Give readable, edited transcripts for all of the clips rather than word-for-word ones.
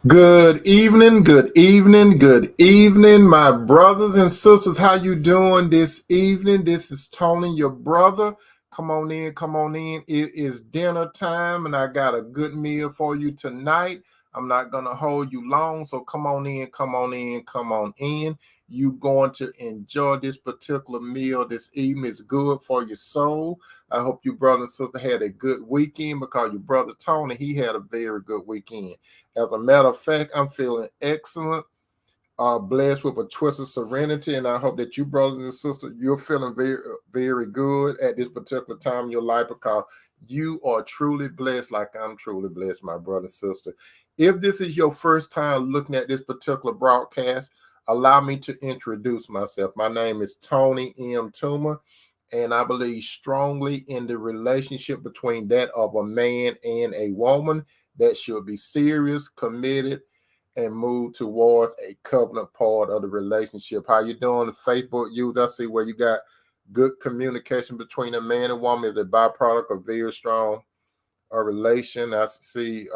Good evening, good evening, good evening, my brothers and sisters. How you doing this evening? This is Tony, your brother. Come on in, come on in. It is dinner time, and I got a good meal for you tonight. I'm not gonna hold you long, so come on in, come on in, come on in. You going to enjoy this particular meal this evening. It's good for your soul. I hope you brother and sister had a good weekend because your brother Tony, he had a very good weekend. As a matter of fact, I'm feeling excellent, blessed with a twist of serenity, and I hope that you, brothers and sisters, you're feeling very, very good at this particular time in your life because you are truly blessed, like I'm truly blessed, my brother and sister. If this is your first time looking at this particular broadcast, allow me to introduce myself. My name is Tony M Toomer, and I believe strongly in the relationship between that of a man and a woman that should be serious, committed, and move towards a covenant part of the relationship. How you doing? The Facebook use, I see where you got good communication between a man and woman is a byproduct of very strong relation. I see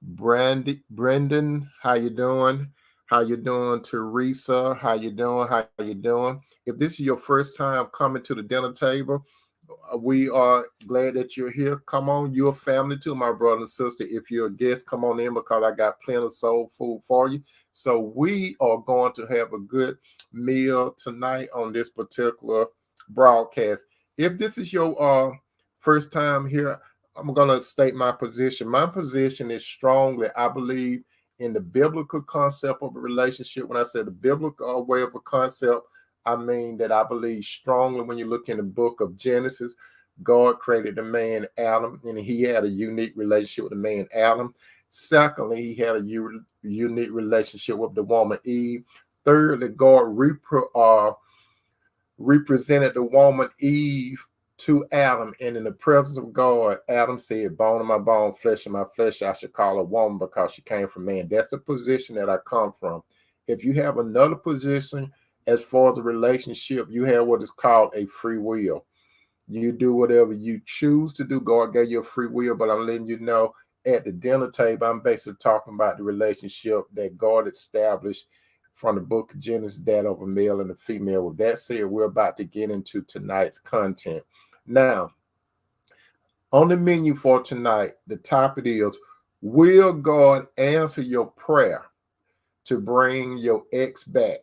Brendan, how you doing? How you doing? Teresa, how you doing? How you doing? If this is your first time coming to the dinner table, we are glad that you're here. Come on, you're family too, my brother and sister. If you're a guest, come on in because I got plenty of soul food for you. So we are going to have a good meal tonight on this particular broadcast. If this is your first time here, I'm going to state my position. My position is strongly, I believe, in the biblical concept of a relationship. When I say the biblical way of a concept, I mean that I believe strongly when you look in the book of Genesis, God created the man Adam, and he had a unique relationship with the man Adam. Secondly, he had a unique relationship with the woman Eve. Thirdly, God represented the woman Eve to Adam, and in the presence of God, Adam said, "Bone of my bone, flesh of my flesh, I should call a woman because she came from man." That's the position that I come from. If you have another position as far as the relationship, you have what is called a free will. You do whatever you choose to do. God gave you a free will, but I'm letting you know at the dinner table, I'm basically talking about the relationship that God established from the book of Genesis, that of a male and a female. With that said, we're about to get into tonight's content. Now, on the menu for tonight, the topic is, will God answer your prayer to bring your ex back?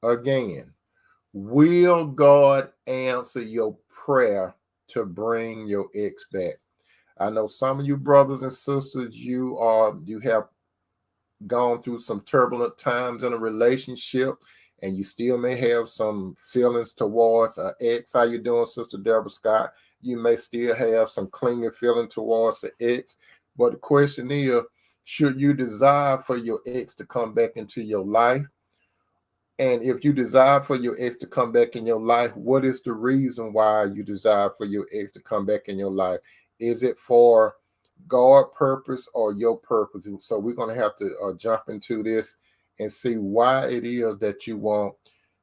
Again, will God answer your prayer to bring your ex back? I know some of you brothers and sisters, you have gone through some turbulent times in a relationship, and you still may have some feelings towards an ex. How you doing, Sister Deborah Scott? You may still have some clinging feeling towards the ex. But the question is, should you desire for your ex to come back into your life? And if you desire for your ex to come back in your life, what is the reason why you desire for your ex to come back in your life? Is it for God purpose or your purpose? So we're going to have to jump into this and see why it is that you want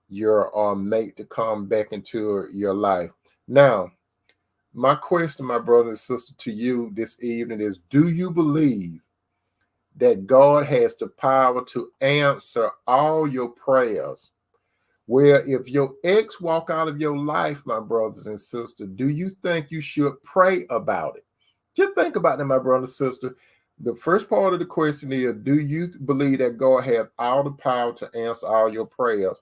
your mate to come back into your life. Now, my question, my brother and sister, to you this evening is, do you believe that God has the power to answer all your prayers? Where if your ex walk out of your life, my brothers and sisters, do you think you should pray about it? Just think about that, my brother and sister. The first part of the question is, do you believe that God has all the power to answer all your prayers?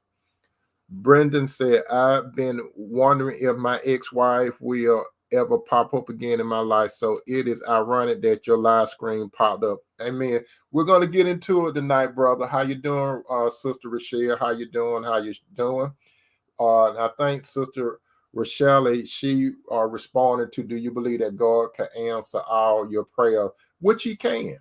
Brendan said, I've been wondering if my ex-wife will ever pop up again in my life. So it is ironic that your live screen popped up. Amen. We're going to get into it tonight, brother. How you doing, Sister Rochelle? How you doing? How you doing? I think Sister Rochelle, she responded to, do you believe that God can answer all your prayers? Which he can.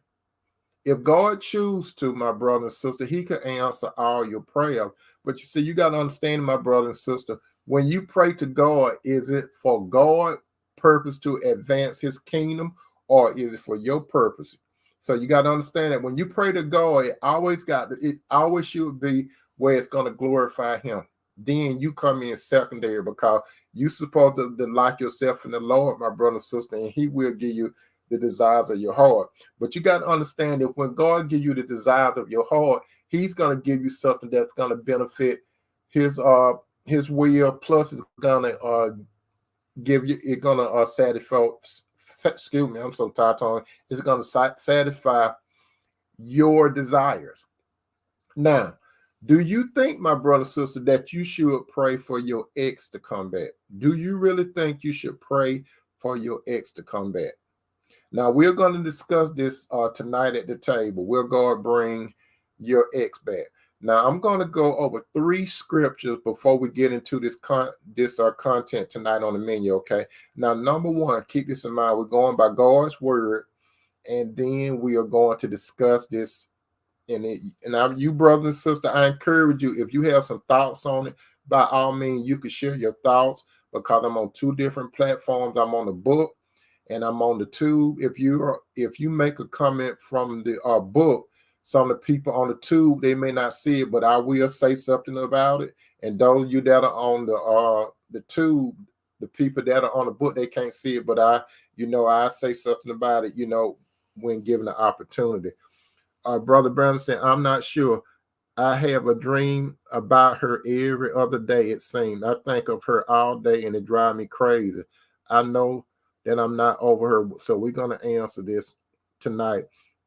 If God chooses to, my brother and sister, he can answer all your prayers. But you see, you got to understand, my brother and sister, when you pray to God, is it for God purpose to advance his kingdom, or is it for your purpose? So you got to understand that when you pray to God, it always should be where it's going to glorify him. Then you come in secondary because you supposed to delight yourself in the Lord, my brother and sister, and he will give you the desires of your heart. But you got to understand that when God gives you the desires of your heart, he's going to give you something that's going to benefit his will, plus it's going to give you, it's going to satisfy, excuse me, I'm so tired, Tony. It's going to satisfy your desires. Now, do you think, my brother, sister, that you should pray for your ex to come back? Do you really think you should pray for your ex to come back? Now, we're going to discuss this tonight at the table. We're going to bring your ex back. Now, I'm going to go over 3 scriptures before we get into this content tonight on the menu, okay? Now, number 1, keep this in mind. We're going by God's word, and then we are going to discuss this. And you, brother and sister, I encourage you, if you have some thoughts on it, by all means, you can share your thoughts, because I'm on 2 different platforms. I'm on the book and I'm on the tube. If you make a comment from the book, some of the people on the tube, they may not see it, but I will say something about it. And those of you that are on the tube, the people that are on the book, they can't see it, but I say something about it, when given the opportunity. Brother Brandon said, I'm not sure. I have a dream about her every other day, it seems. I think of her all day and it drives me crazy. I know that I'm not over her. So we're going to answer this tonight.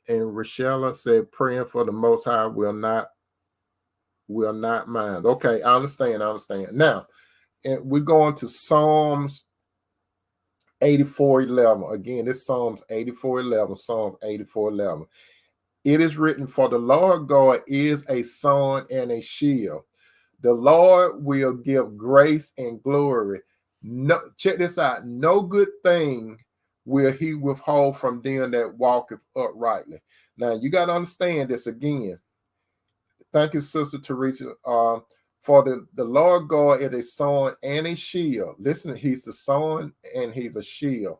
And Rochella said, praying for the Most High will not mind. Okay, I understand. Now, and we're going to Psalms 84:11. Again, this Psalms 84:11. Psalms 84:11. It is written, for the Lord God is a sun and a shield. The Lord will give grace and glory. No, check this out. No good thing will he withhold from them that walketh uprightly. Now, you got to understand this again. Thank you, Sister Teresa. For the Lord God is a sun and a shield. Listen, he's the sun and he's a shield.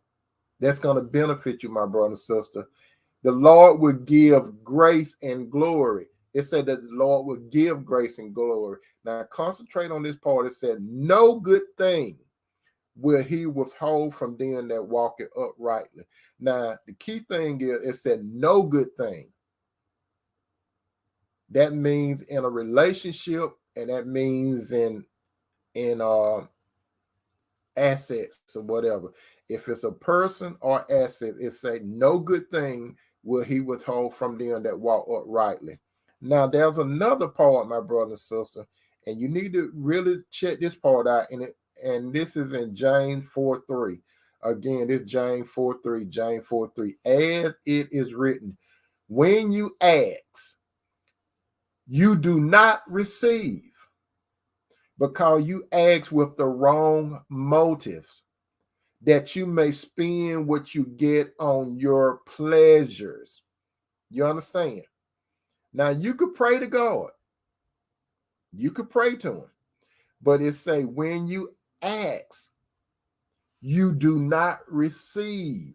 That's going to benefit you, my brother and sister. The Lord will give grace and glory. It said that the Lord will give grace and glory. Now, concentrate on this part. It said, no good thing will he withhold from them that walk it uprightly. Now, the key thing is, it said no good thing. That means in a relationship, and that means in assets or whatever. If it's a person or asset, it say no good thing will he withhold from them that walk uprightly. Now, there's another part, my brother and sister, and you need to really check this part out. And this is in James 4:3. Again, this James 4:3, James 4:3. As it is written, when you ask, you do not receive, because you ask with the wrong motives, that you may spend what you get on your pleasures. You understand? Now, you could pray to God. You could pray to him. But it say, when you ask, you do not receive.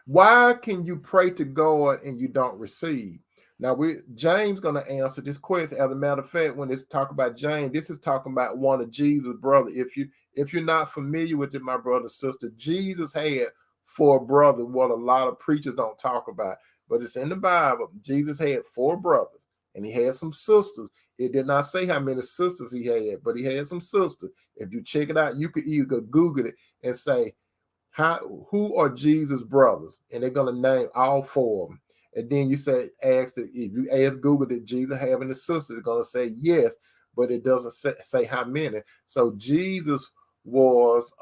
Why can you pray to God and you don't receive? Now, James going to answer this question. As a matter of fact, when it's talking about James, this is talking about one of Jesus' brothers. If you're not familiar with it, my brother and sister, Jesus had 4 brothers, what a lot of preachers don't talk about. But it's in the Bible. Jesus had 4 brothers, and he had some sisters. It did not say how many sisters he had, but he had some sisters. If you check it out, you could either Google it and say, who are Jesus' brothers? And they're going to name all 4 of them. And then you say, if you ask Google, did Jesus have any sisters? It's going to say yes, but it doesn't say how many. So Jesus was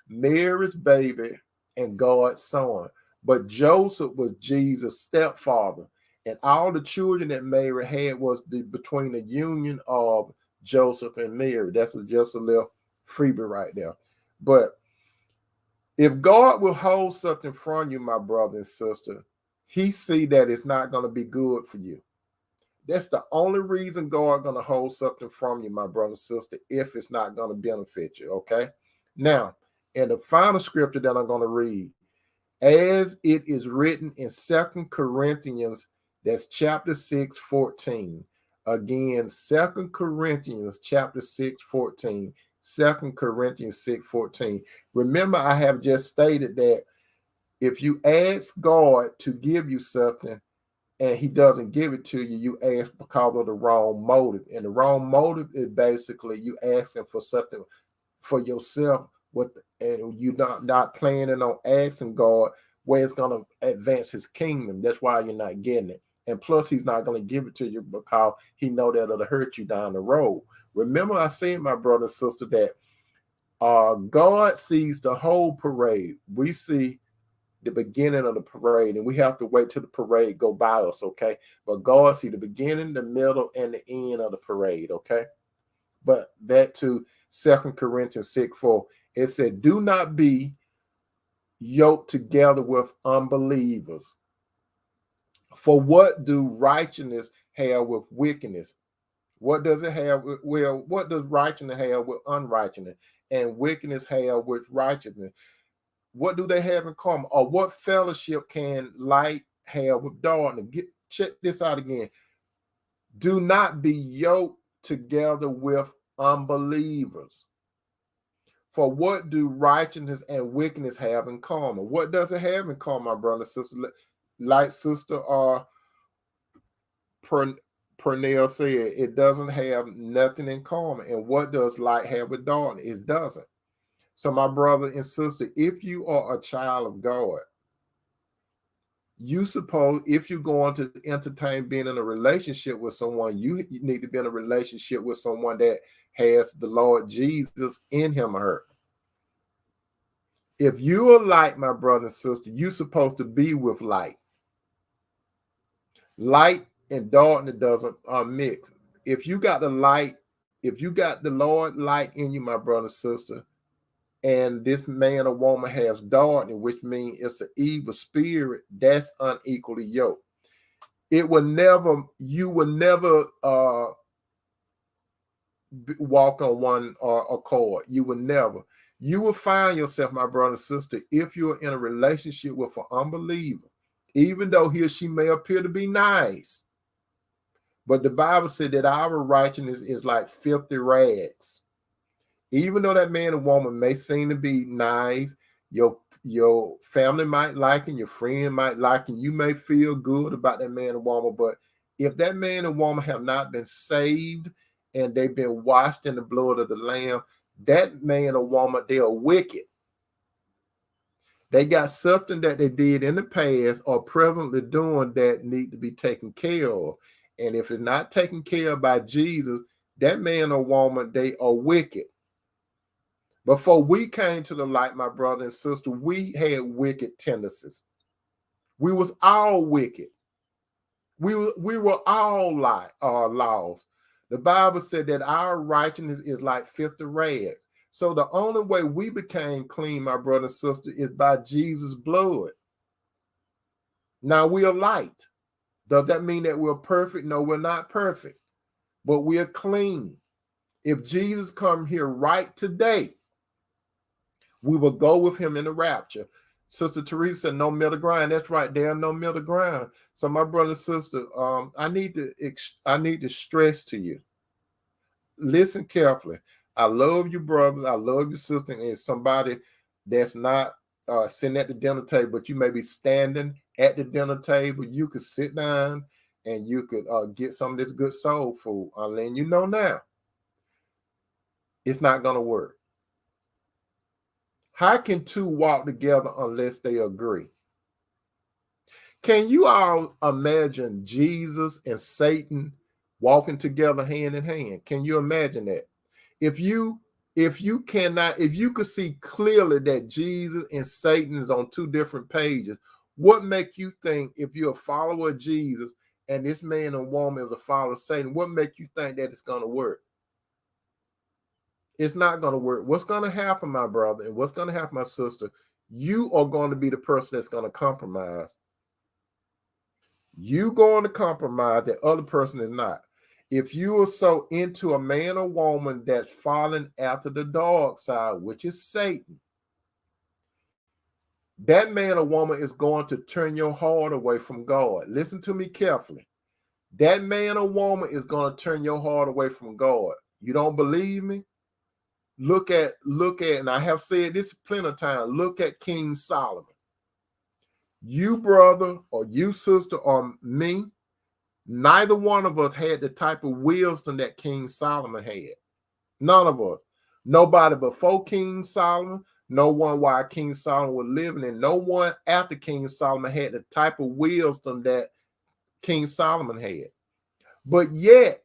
Mary's baby and God's son. But Joseph was Jesus' stepfather. And all the children that Mary had was between the union of Joseph and Mary. That's just a little freebie right there. But if God will hold something from you, my brother and sister, he see that it's not going to be good for you. That's the only reason God going to hold something from you, my brother and sister, if it's not going to benefit you, okay? Now, in the final scripture that I'm going to read, as it is written in 2 Corinthians, that's chapter 6:14. Again, 2 Corinthians chapter 6:14. 2 Corinthians 6:14. Remember, I have just stated that If you ask God to give you something and he doesn't give it to you, you ask because of the wrong motive. And the wrong motive is basically you asking for something for yourself, and you're not planning on asking God where it's going to advance his kingdom. That's why you're not getting it. And plus, he's not going to give it to you because he know that it'll hurt you down the road. Remember, I said, my brother and sister, that God sees the whole parade. We see the beginning of the parade, and we have to wait till the parade go by us, okay? But God see the beginning, the middle, and the end of the parade, okay? But back to 2 Corinthians 6:4, it said, do not be yoked together with unbelievers. For what do righteousness have with wickedness? What does it have? Well, what does righteousness have with unrighteousness? And wickedness have with righteousness? What do they have in common? Or what fellowship can light have with darkness? Check this out again. Do not be yoked together with unbelievers. For what do righteousness and wickedness have in common? What does it have in common, my brother and sister? Like Sister Pernell said, it doesn't have nothing in common. And what does light have with darkness? It doesn't. So, my brother and sister, if you are a child of God, you suppose if you're going to entertain being in a relationship with someone, you need to be in a relationship with someone that has the Lord Jesus in him or her. If you are light, my brother and sister, you're supposed to be with light. Light and darkness doesn't mix. If you got the light, if you got the Lord light in you, my brother and sister, and this man or woman has darkness, which means it's an evil spirit, that's unequally yoked. It will never, you will never walk on one accord. You will never. You will find yourself, my brother and sister, if you're in a relationship with an unbeliever, even though he or she may appear to be nice. But the Bible said that our righteousness is like filthy rags. Even though that man or woman may seem to be nice, your family might like him, your friend might like him, you may feel good about that man or woman, but if that man or woman have not been saved and they've been washed in the blood of the Lamb, that man or woman, they are wicked. They got something that they did in the past or presently doing that need to be taken care of. And if it's not taken care of by Jesus, that man or woman, they are wicked. Before we came to the light, my brother and sister, we had wicked tendencies. We was all wicked. We were all lost. The Bible said that our righteousness is like filthy rags. So the only way we became clean, my brother and sister, is by Jesus' blood. Now we are light. Does that mean that we're perfect? No, we're not perfect, but we are clean. If Jesus come here right today, we will go with him in the rapture. Sister Teresa said, no middle ground. That's right. There are no middle ground. So my brother and sister, I need to stress to you. Listen carefully. I love you, brother. I love you, sister. And somebody that's not sitting at the dinner table, but you may be standing at the dinner table. You could sit down and you could get some of this good soul food. I'm letting you know now. It's not going to work. How can two walk together unless they agree? Can you all imagine Jesus and Satan walking together hand in hand? Can you imagine that? If you could see clearly that Jesus and Satan is on two different pages, what make you think, if you're a follower of Jesus and this man and woman is a follower of Satan, what make you think that it's going to work? It's not going to work. What's going to happen, my brother, and what's going to happen, my sister, you are going to be the person that's going to compromise. You going to compromise, the other person is not. If you are so into a man or woman that's falling after the dark side, which is Satan, that man or woman is going to turn your heart away from God. Listen to me carefully. That man or woman is going to turn your heart away from God. You don't believe me? Look at, and I have said this plenty of times, look at King Solomon. You, brother, or you, sister, or me, neither one of us had the type of wisdom that King Solomon had. None of us. Nobody before King Solomon, no one while King Solomon was living, and no one after King Solomon had the type of wisdom that King Solomon had. But yet,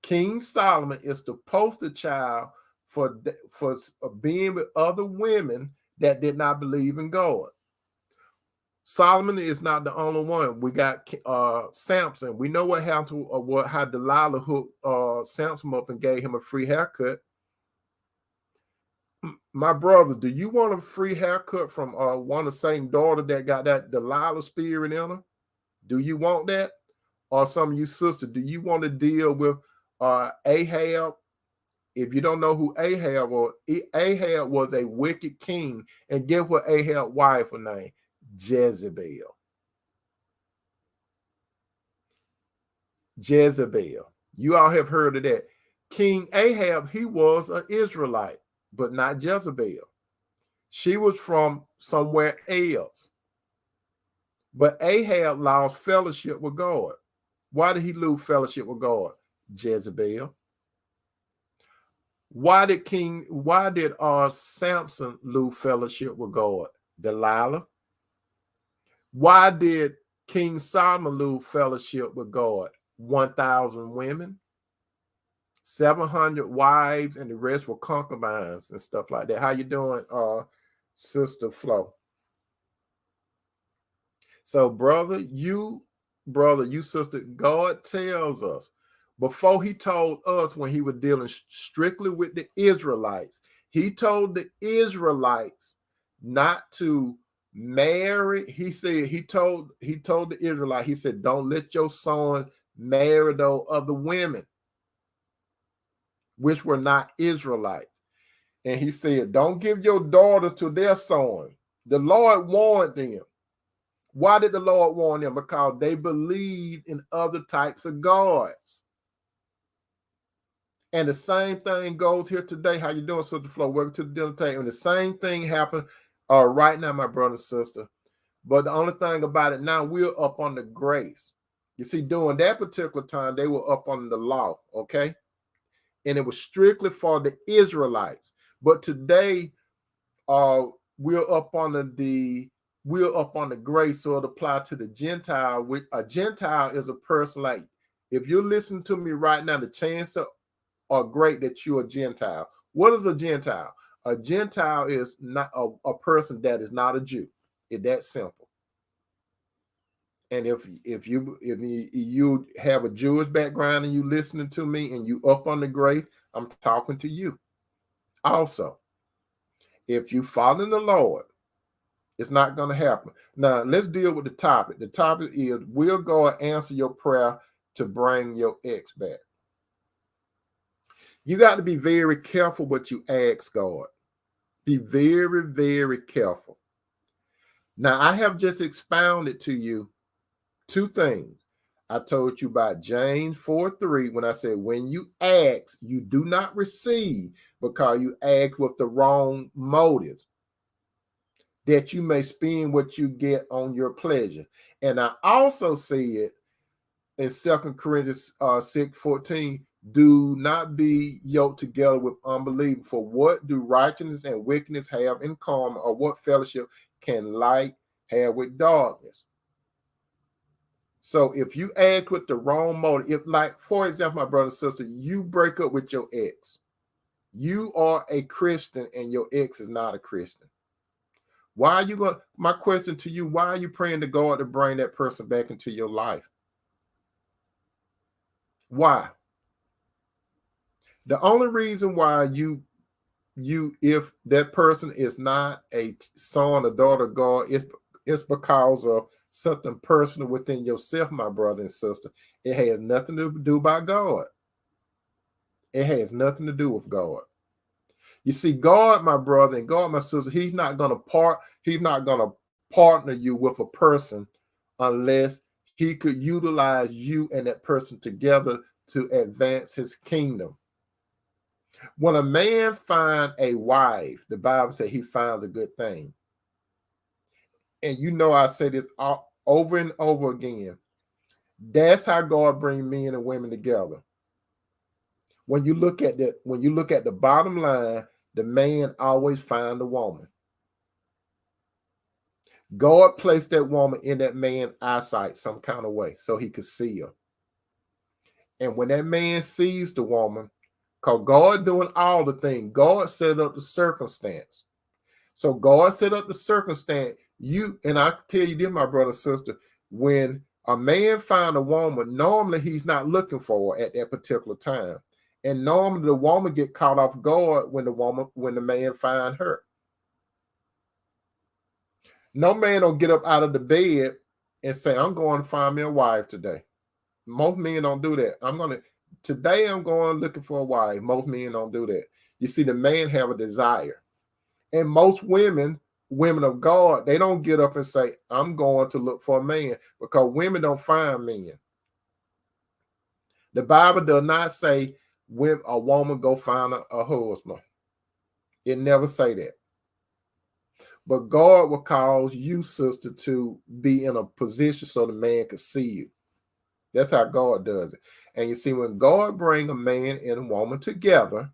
King Solomon is the poster child for being with other women that did not believe in God. Solomon is not the only one. We got Samson. We know what happened to how Delilah hooked Samson up and gave him a free haircut. My brother, do you want a free haircut from one of the same daughter that got that Delilah spirit in her? Do you want that? Or some of you sisters, do you want to deal with Ahab? If you don't know who Ahab was, Ahab was a wicked king. And guess what Ahab's wife was named? Jezebel. Jezebel. You all have heard of that. King Ahab, he was an Israelite, but not Jezebel. She was from somewhere else. But Ahab lost fellowship with God. Why did he lose fellowship with God? Jezebel. Why did Samson lose fellowship with God? Delilah. Why did King Solomon lose fellowship with God? 1,000 women, 700 wives, and the rest were concubines and stuff like that. How you doing, Sister Flo? So, brother, you sister, God tells us before he told us when he was dealing strictly with the Israelites, he told the Israelites not to marry. He said, he told the Israelite, he said, don't let your son marry those other women, which were not Israelites. And he said, don't give your daughters to their sons. The Lord warned them. Why did the Lord warn them? Because they believed in other types of gods. And the same thing goes here today. How you doing, Sister Flo? Welcome to the dinner table. And the same thing happened right now, my brother and sister. But the only thing about it now, we're up on the grace. You see, during that particular time, they were up on the law, okay? And it was strictly for the Israelites. But today, we're up on the grace, so it applies to the Gentile. A Gentile is a person like, if you're listening to me right now, the chances are great that you're a Gentile. What is a Gentile? A Gentile is not a person that is not a Jew. It's that simple. And if you have a Jewish background and you listening to me and you up on the grace, I'm talking to you. Also, if you follow the Lord, it's not going to happen. Now, let's deal with the topic. The topic is, will God answer your prayer to bring your ex back? You got to be very careful what you ask God. Be very, very careful. Now, I have just expounded to you two things. I told you about James 4:3 when I said, when you ask, you do not receive because you ask with the wrong motives, that you may spend what you get on your pleasure. And I also said in 2 Corinthians 6:14, do not be yoked together with unbelievers. For what do righteousness and wickedness have in common, or what fellowship can light have with darkness? So if you act with the wrong motive, if, like, for example, my brother and sister, you break up with your ex, you are a Christian and your ex is not a Christian. Why are you going? My question to you, why are you praying to God to bring that person back into your life? Why? The only reason why you if that person is not a son or daughter of God, it's because of something personal within yourself, my brother and sister. It has nothing to do by God. It has nothing to do with God. You see, God, my brother, and God, my sister, He's not gonna partner you with a person unless He could utilize you and that person together to advance His kingdom. When a man finds a wife, the Bible says he finds a good thing. And you know I say this over and over again. That's how God brings men and women together. When you look at the bottom line, the man always finds the woman. God placed that woman in that man's eyesight some kind of way so he could see her. And when that man sees the woman, because God doing all the things, God set up the circumstance. So God set up the circumstance. And I tell you this, my brother and sister, when a man finds a woman, normally he's not looking for her at that particular time. And normally the woman get caught off guard when the man find her. No man don't get up out of the bed and say, I'm going to find me a wife today. Most men don't do that. Today I'm going looking for a wife. Most men don't do that. You see, the man have a desire. And most women of God, they don't get up and say, I'm going to look for a man, because women don't find men. The Bible does not say when a woman go find a husband. It never say that. But God will cause you, sister, to be in a position so the man can see you. That's how God does it. And you see, when God bring a man and a woman together,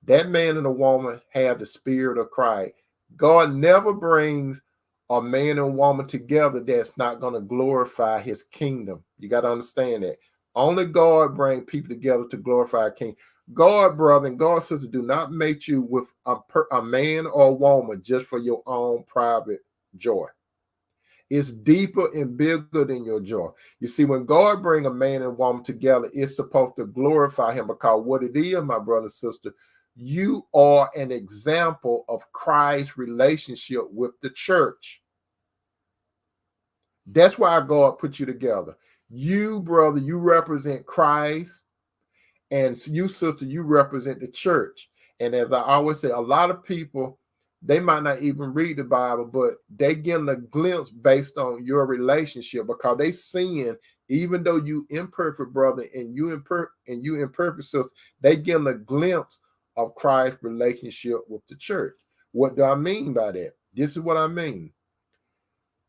that man and a woman have the spirit of Christ. God never brings a man and a woman together that's not going to glorify his kingdom. You got to understand that. Only God brings people together to glorify a king. God, brother, and God, sister, do not make you with a man or a woman just for your own private joy. It's deeper and bigger than your joy. You see, when God bring a man and woman together, it's supposed to glorify him, because what it is, my brother and sister, you are an example of Christ's relationship with the church. That's why God put you together. You, brother, you represent Christ, and you, sister, you represent the church. And as I always say, a lot of people, they might not even read the Bible, but they getting a glimpse based on your relationship, because they seeing, even though you imperfect, brother, and you imperfect, sister, they getting a glimpse of Christ's relationship with the church. What do I mean by that? This is what I mean.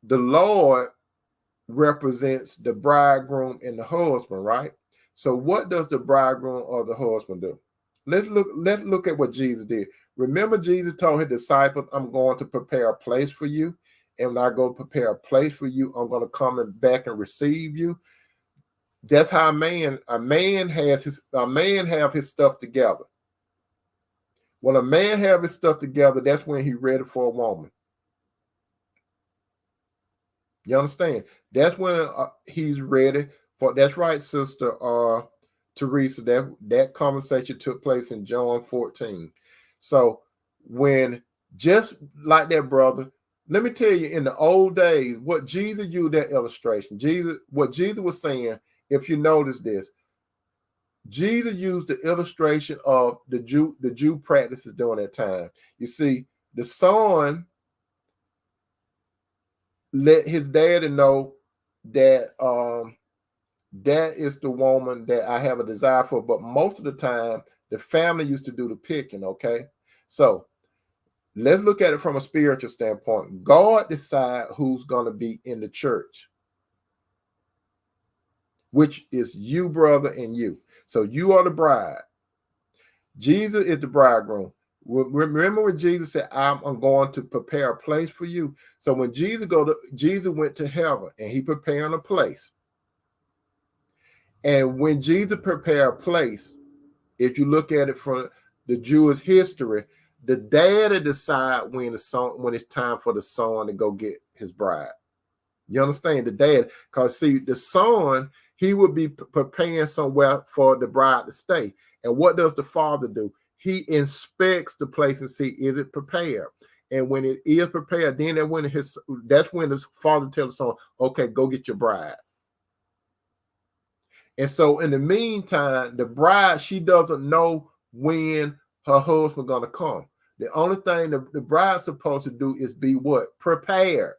The Lord represents the bridegroom and the husband, right? So what does the bridegroom or the husband do? Let's look at what Jesus did. Remember, Jesus told his disciples, I'm going to prepare a place for you. And when I go prepare a place for you, I'm going to come back and receive you. That's how a man have his stuff together. When a man have his stuff together, that's when he's ready for a woman. You understand? That's when he's ready for. That's right, sister Teresa. That conversation took place in John 14. So when, just like that, brother, let me tell you, in the old days, what Jesus used that illustration. What Jesus was saying, if you notice this, Jesus used the illustration of the Jew practices during that time. You see, the son let his daddy know that that is the woman that I have a desire for. But most of the time, the family used to do the picking, okay? So let's look at it from a spiritual standpoint. God decides who's going to be in the church, which is you, brother, and you. So you are the bride. Jesus is the bridegroom. Remember when Jesus said, I'm going to prepare a place for you. So when Jesus went to heaven and he prepared a place. And when Jesus prepared a place, if you look at it from the Jewish history, the daddy decide when it's time for the son to go get his bride. You understand? The dad, because see, the son, he would be preparing somewhere for the bride to stay. And what does the father do? He inspects the place and see, is it prepared? And when it is prepared, then that's when his father tells the son, okay, go get your bride. And so in the meantime, the bride, she doesn't know when her husband's going to come. The only thing the bride's supposed to do is be what? Prepared.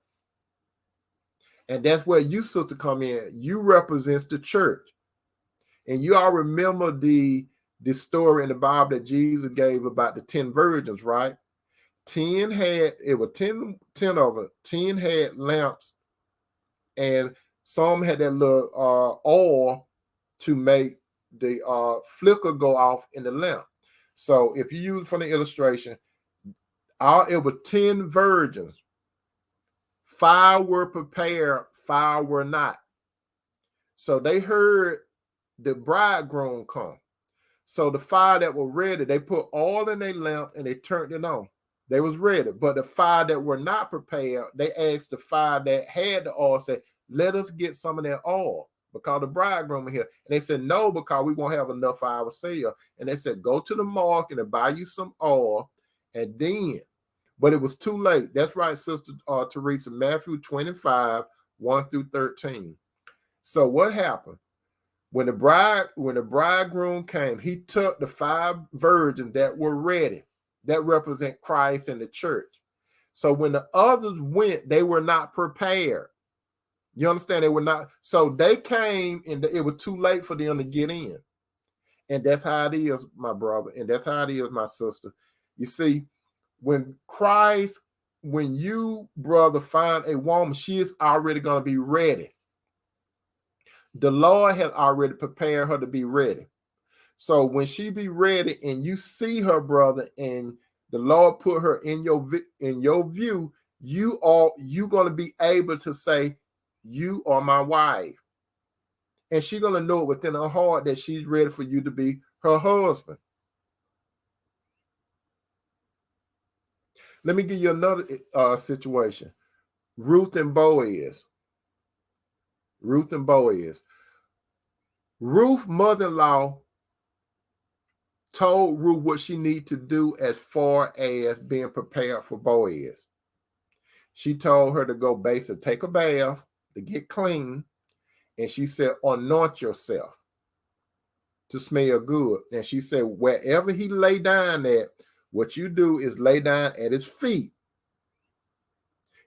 And that's where you, sister, come in. You represents the church. And you all remember the story in the Bible that Jesus gave about the 10 virgins, right? 10 had, it was 10 of them. 10 had lamps, and some had that little oil to make the flicker go off in the lamp. So if you use from the illustration, it was 10 virgins. 5 were prepared, 5 were not. So they heard the bridegroom come. So the 5 that were ready, they put oil in their lamp and they turned it on. They was ready. But the 5 that were not prepared, they asked the 5 that had the oil, said, let us get some of that oil because the bridegroom is here. And they said, no, because we won't have enough for ourselves. And they said, go to the market and buy you some oil. And then, but it was too late. That's right, Sister Teresa, Matthew 25, 1 through 13. So what happened? When the bridegroom came, he took the 5 virgins that were ready, that represent Christ and the church. So when the others went, they were not prepared. You understand? They were not. So they came and it was too late for them to get in. And that's how it is, my brother. And that's how it is, my sister. You see, when you, brother, find a woman, she is already going to be ready. The Lord has already prepared her to be ready. So when she be ready and you see her, brother, and the Lord put her in your view, you going to be able to say, you are my wife. And she's going to know it within her heart that she's ready for you to be her husband. Let me give you another situation. Ruth and Boaz. Ruth, mother-in-law, told Ruth what she needed to do as far as being prepared for Boaz. She told her to go basically take a bath to get clean. And she said, anoint yourself to smell good. And she said, wherever he lay down at, what you do is lay down at his feet.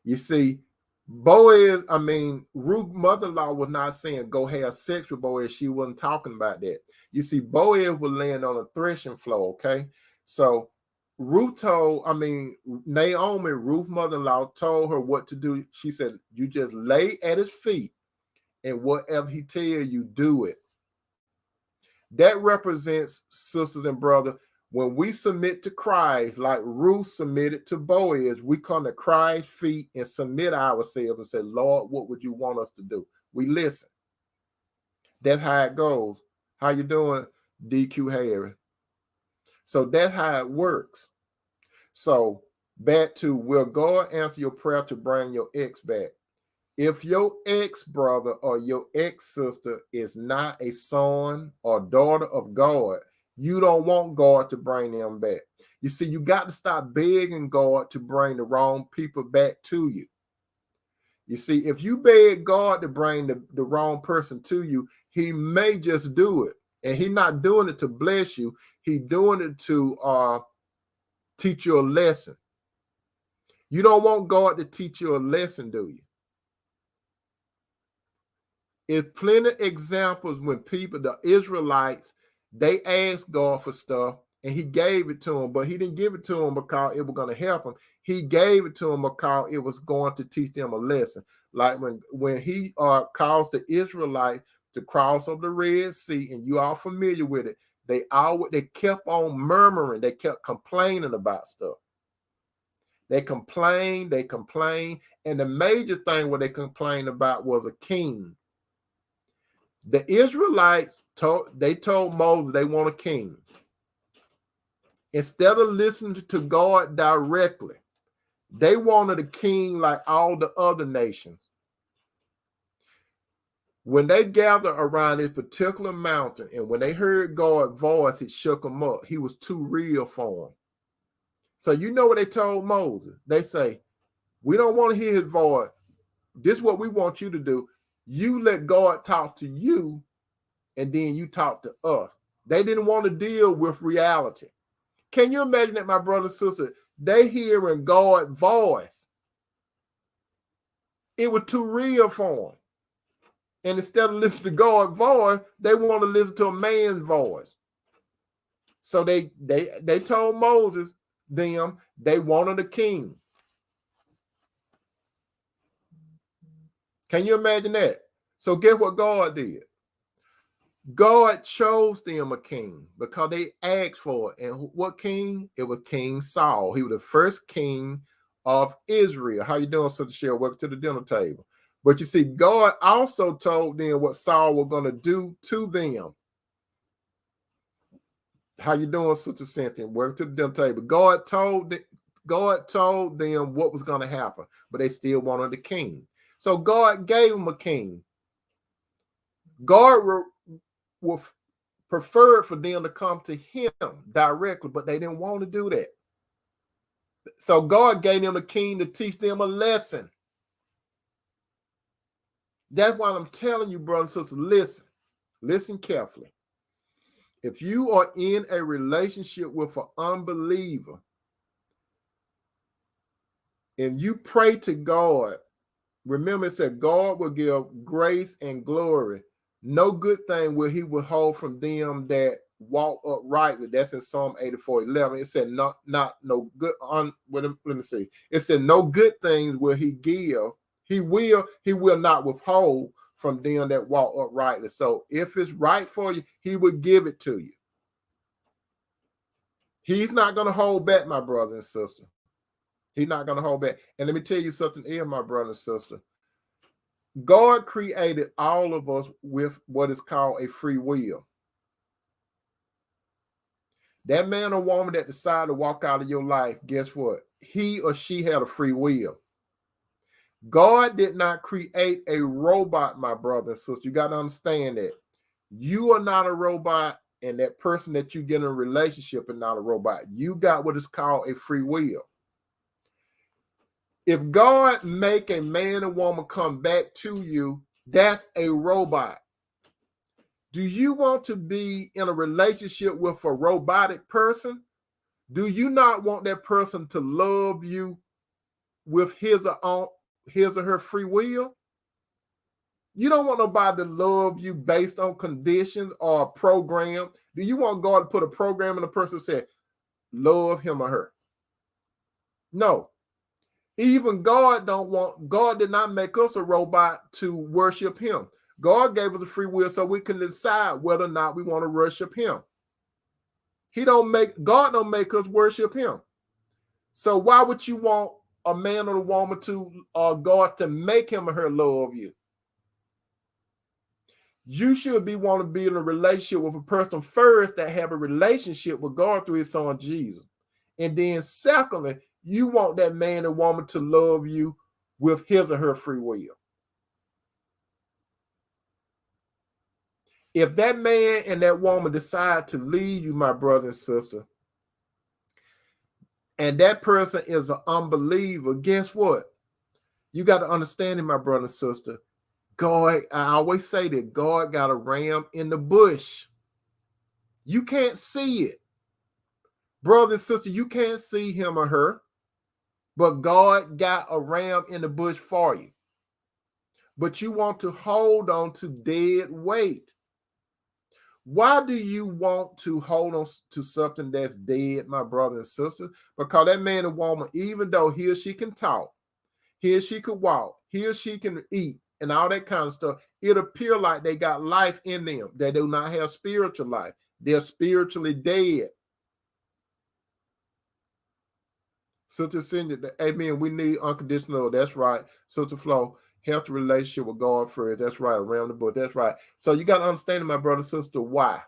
You see, Ruth, mother-in-law was not saying go have sex with Boaz. She wasn't talking about that. You see, Boaz was laying on a threshing floor, okay? So Naomi, Ruth mother-in-law told her what to do. She said, you just lay at his feet and whatever he tell you, do it. That represents, sisters and brothers, when we submit to Christ, like Ruth submitted to Boaz, we come to Christ's feet and submit ourselves and say, Lord, what would you want us to do? We listen. That's how it goes. How you doing, DQ Harry? So that's how it works. So back to, will God answer your prayer to bring your ex back? If your ex-brother or your ex-sister is not a son or daughter of God, you don't want God to bring them back. You see, you got to stop begging God to bring the wrong people back to you. You see, if you beg God to bring the wrong person to you, he may just do it. And he's not doing it to bless you. He's doing it to teach you a lesson. You don't want God to teach you a lesson, do you? It's plenty of examples when people, the Israelites, they asked God for stuff and he gave it to them, but he didn't give it to them because it was going to help them. He gave it to them because it was going to teach them a lesson. Like when he caused the Israelites to cross over the Red Sea, and you are familiar with it, they kept on murmuring, they kept complaining about stuff. They complained, and the major thing what they complained about was a king. The Israelites told Moses they want a king. Instead of listening to God directly, they wanted a king like all the other nations. When they gathered around this particular mountain, and when they heard God's voice, it shook them up. He was too real for them. So you know what they told Moses? They say, we don't want to hear his voice. This is what we want you to do. You let God talk to you, and then you talk to us. They didn't want to deal with reality. Can you imagine that, my brother and sister? They hearing God's voice. It was too real for them. And instead of listening to God's voice, they want to listen to a man's voice. So they told Moses, them, they wanted a king. Can you imagine that? So guess what God did? God chose them a king because they asked for it. And what king? It was King Saul. He was the first king of Israel. How you doing, Sister Cheryl? Welcome to the dinner table. But you see, God also told them what Saul was going to do to them. How you doing, Sister Cynthia? Welcome to the dinner table. God told them what was going to happen, but they still wanted a king. So God gave them a king. God will preferred for them to come to him directly, but they didn't want to do that. So God gave them a king to teach them a lesson. That's why I'm telling you, brothers and sisters, listen carefully. If you are in a relationship with an unbeliever, and you pray to God, remember it said God will give grace and glory. No good thing will he withhold from them that walk uprightly. That's in Psalm 84:11. It said not no good let me see. It said no good things will he give. He will not withhold from them that walk uprightly. So if it's right for you, he will give it to you. He's not going to hold back, my brother and sister. He's not going to hold back. And let me tell you something here, my brother and sister. God created all of us with what is called a free will. That man or woman that decided to walk out of your life, guess what? He or she had a free will. God did not create a robot, my brother and sister. You got to understand that. You are not a robot, and that person that you get in a relationship is not a robot. You got what is called a free will. If God make a man and woman come back to you, that's a robot. Do you want to be in a relationship with a robotic person? Do you not want that person to love you with his or her free will? You don't want nobody to love you based on conditions or a program. Do you want God to put a program in a person that said, love him or her? No. Even God did not make us a robot to worship him. God gave us a free will so we can decide whether or not we want to worship him. God don't make us worship him. So why would you want a man or a woman to God to make him or her love you? You should want to be in a relationship with a person first that have a relationship with God through his son Jesus. And then secondly, you want that man or woman to love you with his or her free will. If that man and that woman decide to leave you, my brother and sister, and that person is an unbeliever, guess what? You got to understand it, my brother and sister. God, I always say that God got a ram in the bush. You can't see it. Brother and sister, you can't see him or her, but God got a ram in the bush for you. But you want to hold on to dead weight. Why do you want to hold on to something that's dead, my brother and sister? Because that man and woman, even though he or she can talk, he or she could walk, he or she can eat, and all that kind of stuff, it appears like they got life in them. They do not have spiritual life. They're spiritually dead. Sister Cindy, amen, we need unconditional. That's right. Sister Flo, healthy relationship with God first. That's right. Around the book. That's right. So you got to understand, my brother and sister, why.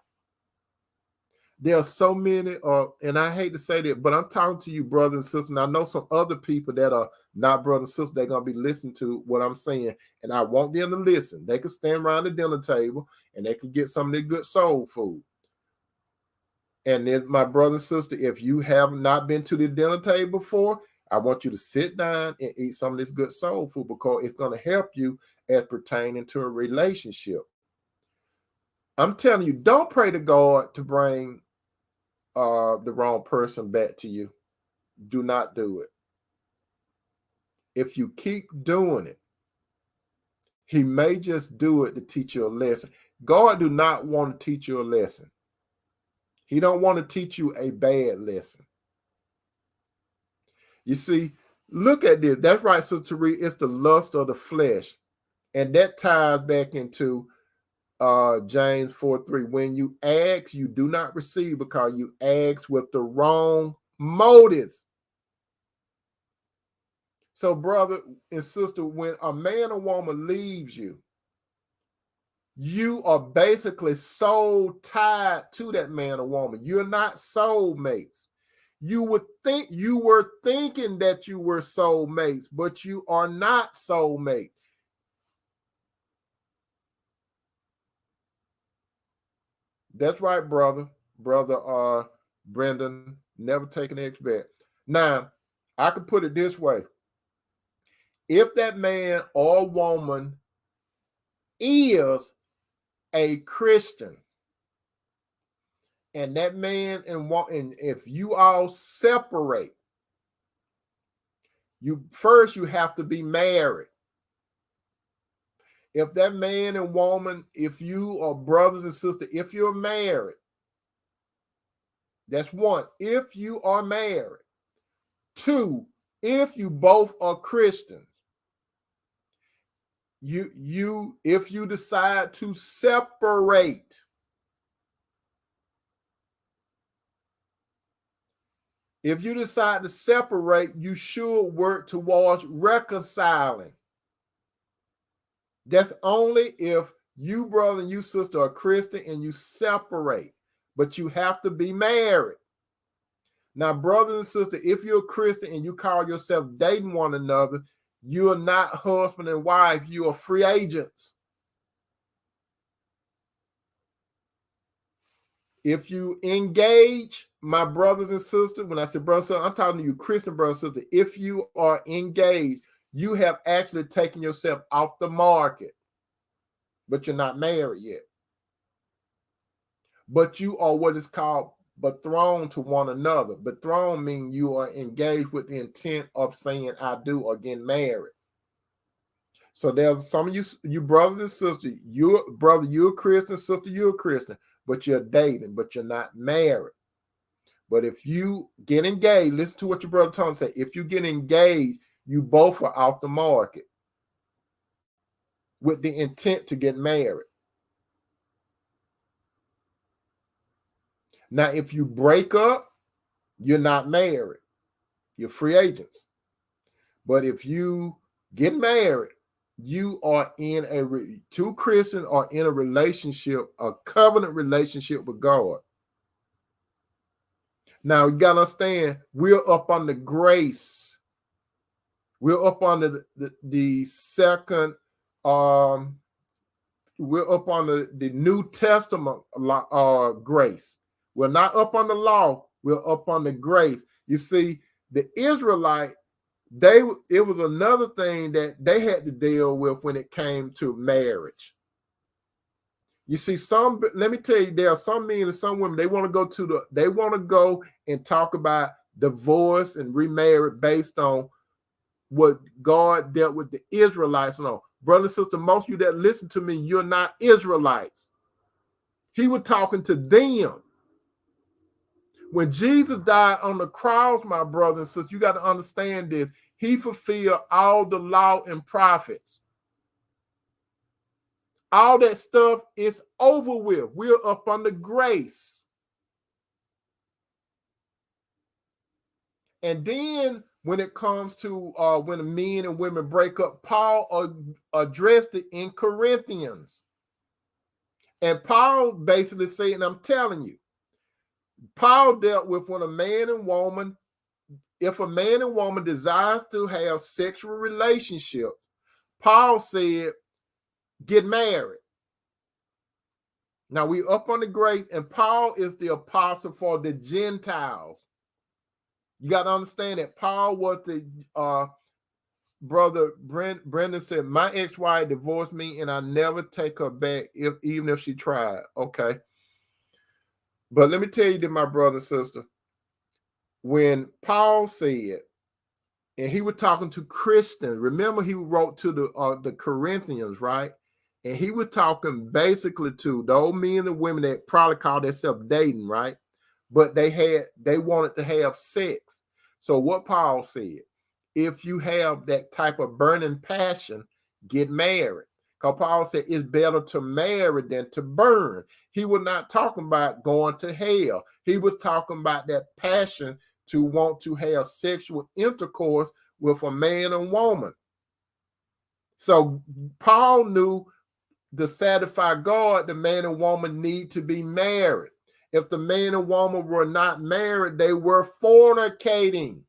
There are so many, and I hate to say that, but I'm talking to you, brothers and sisters, and I know some other people that are not brothers and sisters, they're going to be listening to what I'm saying, and I want them to listen. They can stand around the dinner table, and they can get some of their good soul food. And then, my brother and sister, if you have not been to the dinner table before, I want you to sit down and eat some of this good soul food because it's going to help you as pertaining to a relationship. I'm telling you, don't pray to God to bring the wrong person back to you. Do not do it. If you keep doing it, he may just do it to teach you a lesson. God do not want to teach you a lesson. He don't want to teach you a bad lesson. You see, look at this. That's right, Sister Reed. It's the lust of the flesh. And that ties back into James 4:3. When you ask, you do not receive because you ask with the wrong motives. So, brother and sister, when a man or woman leaves you, you are basically soul tied to that man or woman. You're not soulmates. You were thinking that you were soulmates, but you are not soulmates. That's right, brother. Brother Brendan, never take an ex bet. Now, I could put it this way. If that man or woman is a Christian, and that man and woman, if you all separate, you have to be married. If that man and woman, if you are brothers and sisters, if you're married, that's one. If you are married. Two, if you both are Christians. If you decide to separate, you should work towards reconciling. That's only if you, brother, and you, sister, are Christian and you separate, but you have to be married. Now, brothers and sisters, if you're a Christian and you call yourself dating one another, you are not husband and wife. You are free agents. If you engage, my brothers and sisters, when I say brothers and sisters, I'm talking to you, Christian brothers and sisters. If you are engaged, you have actually taken yourself off the market, but you're not married yet. But you are what is called betrothed to one another. Betrothed means you are engaged with the intent of saying I do or getting married. So there's some of you brothers and sisters, you're a Christian, sister, you're a Christian, but you're dating, but you're not married. But if you get engaged, listen to what your brother Tony said. If you get engaged, you both are off the market with the intent to get married. Now, if you break up, you're not married. You're free agents. But if you get married, you are two Christians are in a relationship, a covenant relationship with God. Now, you got to understand, we're up on the grace. We're up on the second, we're up on the New Testament grace. We're not up on the law. We're up on the grace. You see, the Israelite, it was another thing that they had to deal with when it came to marriage. You see, let me tell you, there are some men and some women, they want to go and talk about divorce and remarry based on what God dealt with the Israelites. No, brother and sister, most of you that listen to me, you're not Israelites. He was talking to them. When Jesus died on the cross, my brother and sister, you got to understand this. He fulfilled all the law and prophets. All that stuff is over with. We're up under grace. And then when it comes to when the men and women break up, Paul addressed it in Corinthians. And Paul basically said, and I'm telling you, Paul dealt with when a man and woman, if a man and woman desires to have sexual relationships, Paul said, get married. Now we up on the grace, and Paul is the apostle for the Gentiles. You got to understand that Paul was the brother Brendan said, my ex-wife divorced me and I never take her back even if she tried. Okay. But let me tell you that, my brother and sister, when Paul said, and he was talking to Christians, remember he wrote to the Corinthians, right? And he was talking basically to those men and women that probably called themselves dating, right? But they wanted to have sex. So what Paul said, if you have that type of burning passion, get married. Because Paul said it's better to marry than to burn. He was not talking about going to hell. He was talking about that passion to want to have sexual intercourse with a man and woman. So Paul knew to satisfy God, the man and woman need to be married. If the man and woman were not married, they were fornicating.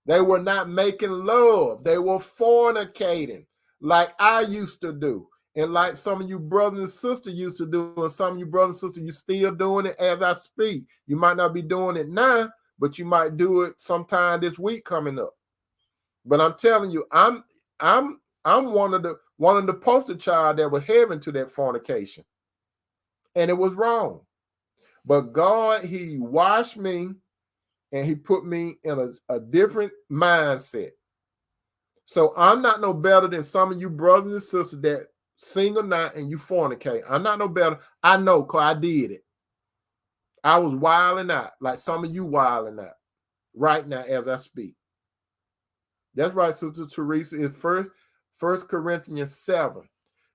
They were not making love. They were fornicating like I used to do. And like some of you brothers and sisters used to do, and some of you brothers and sisters, you still doing it as I speak. You might not be doing it now, but you might do it sometime this week coming up. But I'm telling you, I'm one of the poster child that was heading to that fornication. And it was wrong. But God, he washed me and he put me in a different mindset. So I'm not no better than some of you brothers and sisters that sing or not and you fornicate. I'm not no better. I know because I did it. I was wilding out like some of you wilding out right now as I speak. That's right, Sister Teresa. It's First Corinthians 7.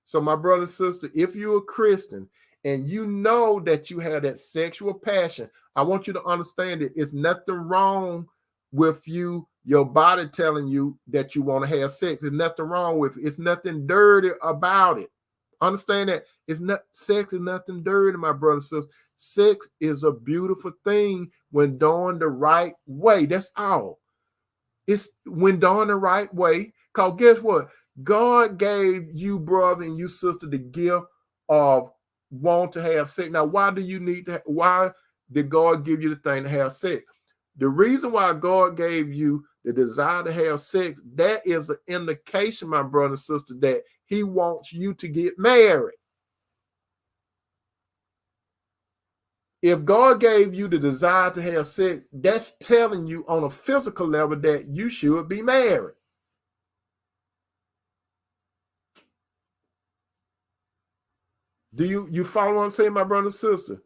So my brother and sister, if you're a Christian and you know that you have that sexual passion, I want you to understand it. It's nothing wrong with your body telling you that you want to have sex. There's nothing wrong with it. It's nothing dirty about it. Understand that sex is nothing dirty, my brother and sister. Sex is a beautiful thing when done the right way. That's all. It's when done the right way. Because guess what? God gave you, brother, and you, sister, the gift of want to have sex. Now, why did God give you the thing to have sex? The reason why God gave you the desire to have sex, that is an indication, my brother and sister, that he wants you to get married. If God gave you the desire to have sex, that's telling you on a physical level that you should be married. Do you follow what I'm saying, my brother and sister?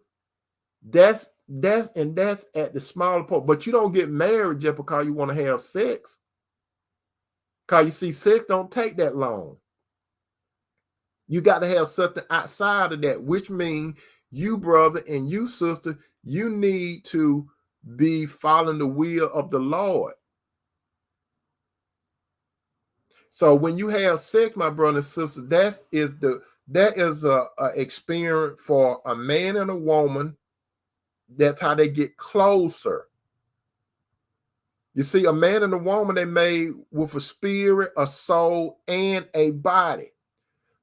That's at the smaller part. But you don't get married just because you want to have sex. Because you see, sex don't take that long. You got to have something outside of that, which means you, brother, and you, sister, you need to be following the will of the Lord. So when you have sex, my brother and sister, that is a experience for a man and a woman. That's how they get closer. You see, a man and a woman, they made with a spirit, a soul, and a body.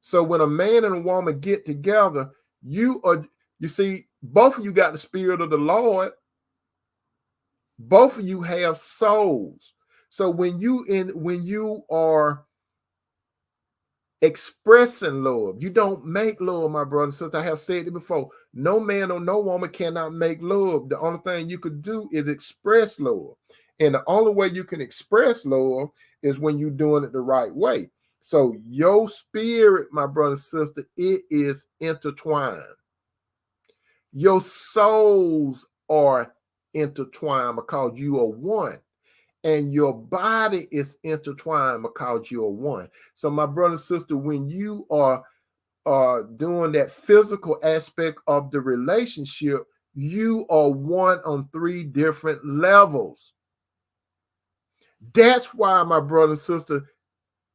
So when a man and a woman get together, you see, both of you got the spirit of the Lord. Both of you have souls. So when you are expressing love, you don't make love, my brother and sister. I have said it before. No man or no woman cannot make love. The only thing you could do is express love. And the only way you can express love is when you're doing it the right way. So your spirit, my brother and sister, it is intertwined. Your souls are intertwined because you are one. And your body is intertwined because you are one. So my brother and sister, when you are doing that physical aspect of the relationship, you are one on 3 different levels. That's why, my brother and sister,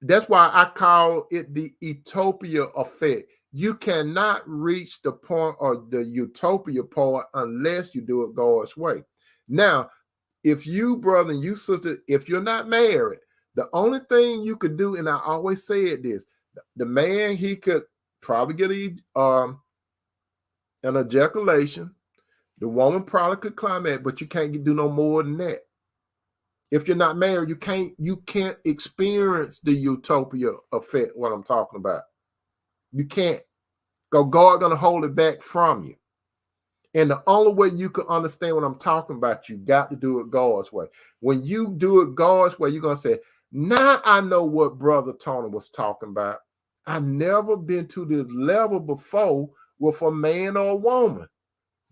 that's why I call it the utopia effect. You cannot reach the point or the utopia point unless you do it God's way. Now, if you, brother, and you, sister, if you're not married, the only thing you could do, and I always said this, the man, he could probably get an ejaculation. The woman probably could climax, but you can't do no more than that. If you're not married, you can't experience the utopia effect, what I'm talking about. You can't. Because God's going to hold it back from you. And the only way you can understand what I'm talking about, you got to do it God's way. When you do it God's way, you're going to say, now I know what Brother Tony was talking about. I've never been to this level before with a man or a woman.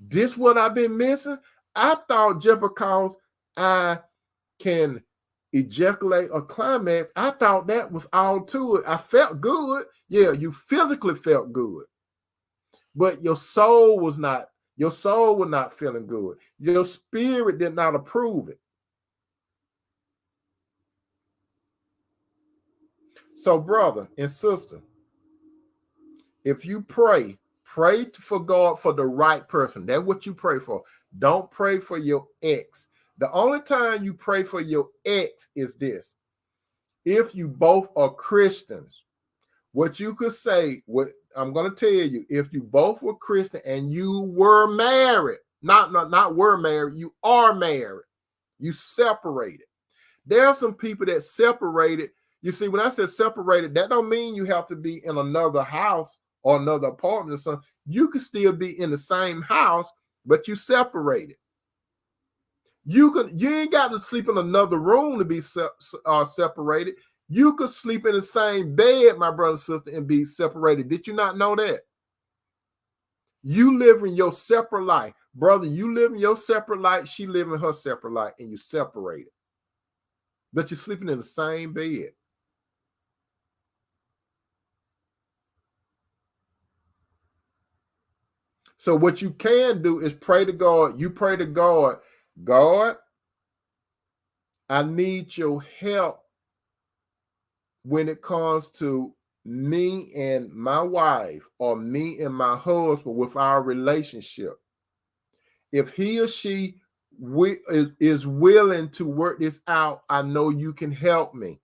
This what I've been missing? I thought just because I can ejaculate or climax, I thought that was all to it. I felt good. Yeah, you physically felt good, but your soul was not feeling good. Your spirit did not approve it. So, brother and sister, if you pray for God for the right person. That's what you pray for. Don't pray for your ex. The only time you pray for your ex is this: if you both are Christians. What you could say, what I'm going to tell you, if you both were Christian and you were married, not were married, you are married, you separated. There are some people that separated. You see, when I said separated, that don't mean you have to be in another house or another apartment or something. You could still be in the same house, but you separated. You ain't got to sleep in another room to be separated. You could sleep in the same bed, my brother and sister, and be separated. Did you not know that? You live in your separate life. Brother, you live in your separate life. She live in her separate life, and you separated. But you're sleeping in the same bed. So what you can do is pray to God. You pray to God, God, I need your help when it comes to me and my wife or me and my husband with our relationship. If he or she is willing to work this out, I know you can help me.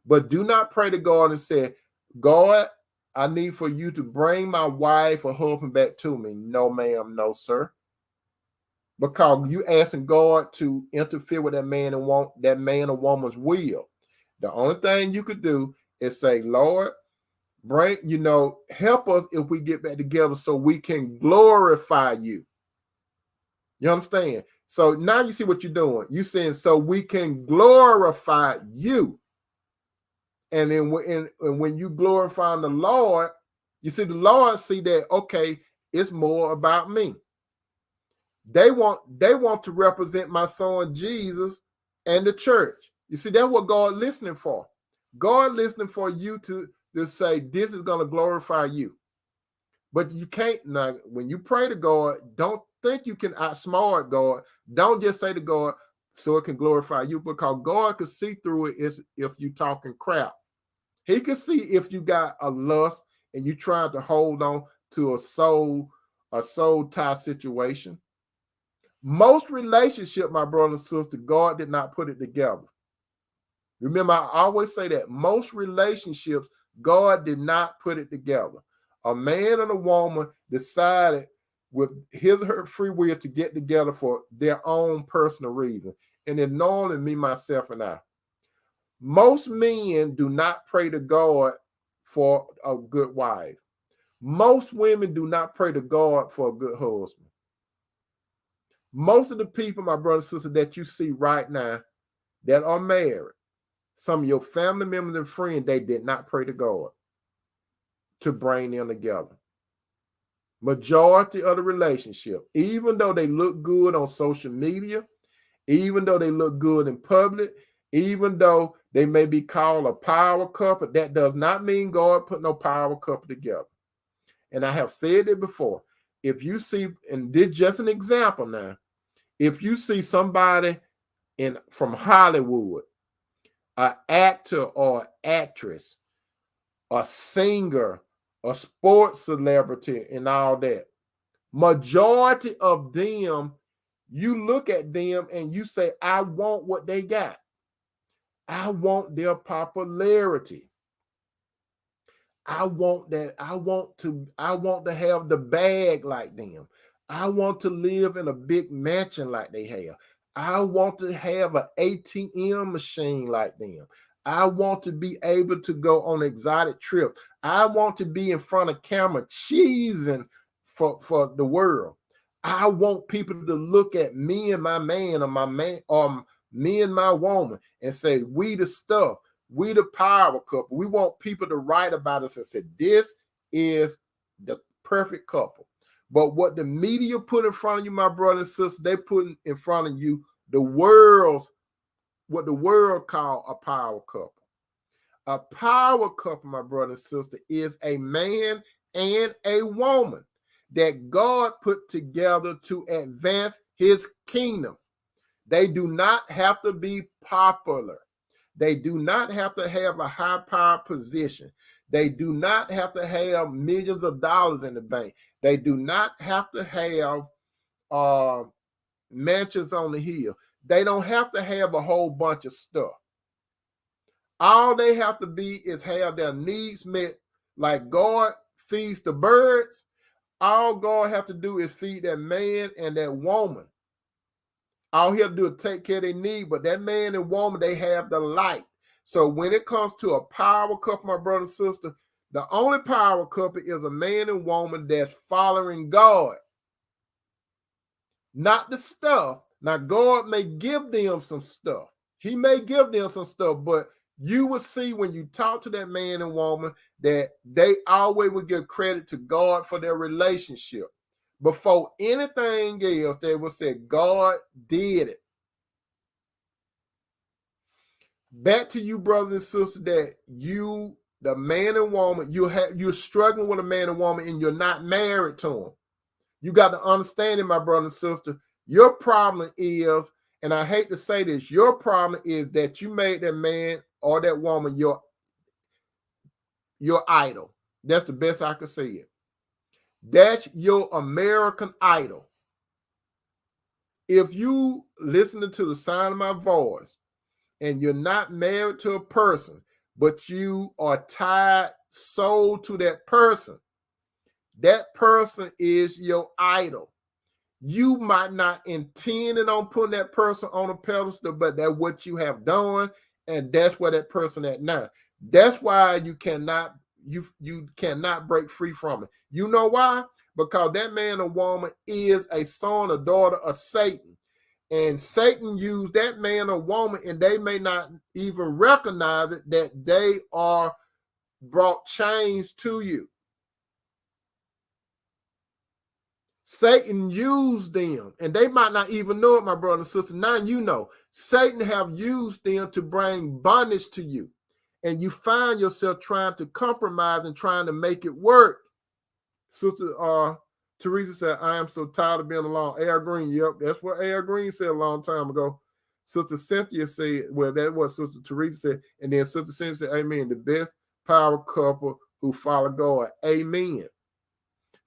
But do not pray to God and say, God, I need for you to bring my wife or husband back to me. No, ma'am, no, sir. Because you asking God to interfere with that man or woman's will. The only thing you could do is say, Lord, help us if we get back together so we can glorify you. You understand? So now you see what you're doing. You're saying so we can glorify you. And then when you glorify the Lord, you see the Lord see that, okay, it's more about me. They want to represent my son Jesus and the church. You see, that's what God listening for. God listening for you to say, this is going to glorify you. But you can't, now, when you pray to God, don't think you can outsmart God. Don't just say to God, so it can glorify you, because God can see through it if you talking crap. He can see if you got a lust and you trying to hold on to a soul tie situation. Most relationship, my brother and sister, God did not put it together. Remember, I always say that most relationships, God did not put it together. A man and a woman decided with his or her free will to get together for their own personal reason. And then normally me, myself, and I. Most men do not pray to God for a good wife. Most women do not pray to God for a good husband. Most of the people, my brother and sister, that you see right now that are married, some of your family members and friends, they did not pray to God to bring them together. Majority of the relationship, even though they look good on social media, even though they look good in public, even though they may be called a power couple, that does not mean God put no power couple together. And I have said it before. If you see, and this just an example now, if you see somebody from Hollywood, an actor or actress, a singer, a sports celebrity, and all that, majority of them, you look at them and you say, I want what they got. I want their popularity. I want that. I want to have the bag like them. I want to live in a big mansion like they have. I want to have an ATM machine like them. I want to be able to go on an exotic trip. I want to be in front of camera cheesing for the world. I want people to look at me and my man or me and my woman and say, we the stuff. We the power couple. We want people to write about us and say, this is the perfect couple. But what the media put in front of you, my brother and sister, they put in front of you the world's what the world call a power couple. A power couple, my brother and sister, is a man and a woman that God put together to advance his kingdom. They do not have to be popular. They do not have to have a high power position. They do not have to have millions of dollars in the bank. They do not have to have mansions on the hill. They don't have to have a whole bunch of stuff. All they have to be is have their needs met, like God feeds the birds. All God have to do is feed that man and that woman. All he have to do is take care of their need, but that man and woman, they have the light. So when it comes to a power couple, my brother and sister, the only power couple is a man and woman that's following God, not the stuff. Now, God may give them some stuff. He may give them some stuff, but you will see when you talk to that man and woman that they always will give credit to God for their relationship. Before anything else, they will say, God did it. Back to you, brothers and sisters, that you, the man and woman, you're struggling with a man and woman and you're not married to them. You got to understand it, my brother and sister. Your problem is, and I hate to say this, your problem is that you made that man or that woman your idol. That's the best I could say it. That's your American idol. If you listening to the sound of my voice and you're not married to a person, but you are tied soul to that person is your idol. You might not intend on putting that person on a pedestal, but that's what you have done, and that's where that person at now. That's why you cannot break free from it. You know why? Because that man or woman is a son or daughter of Satan. And Satan used that man or woman, and they may not even recognize it, that they are brought chains to you. Satan used them, and they might not even know it, my brother and sister. Now you know. Satan have used them to bring bondage to you, and you find yourself trying to compromise and trying to make it work. Sister Teresa said, I am so tired of being alone. A.R. Green, yep, that's what A.R. Green said a long time ago. Sister Cynthia said, well, that's what Sister Teresa said. And then Sister Cynthia said, amen, the best power couple who follow God. Amen.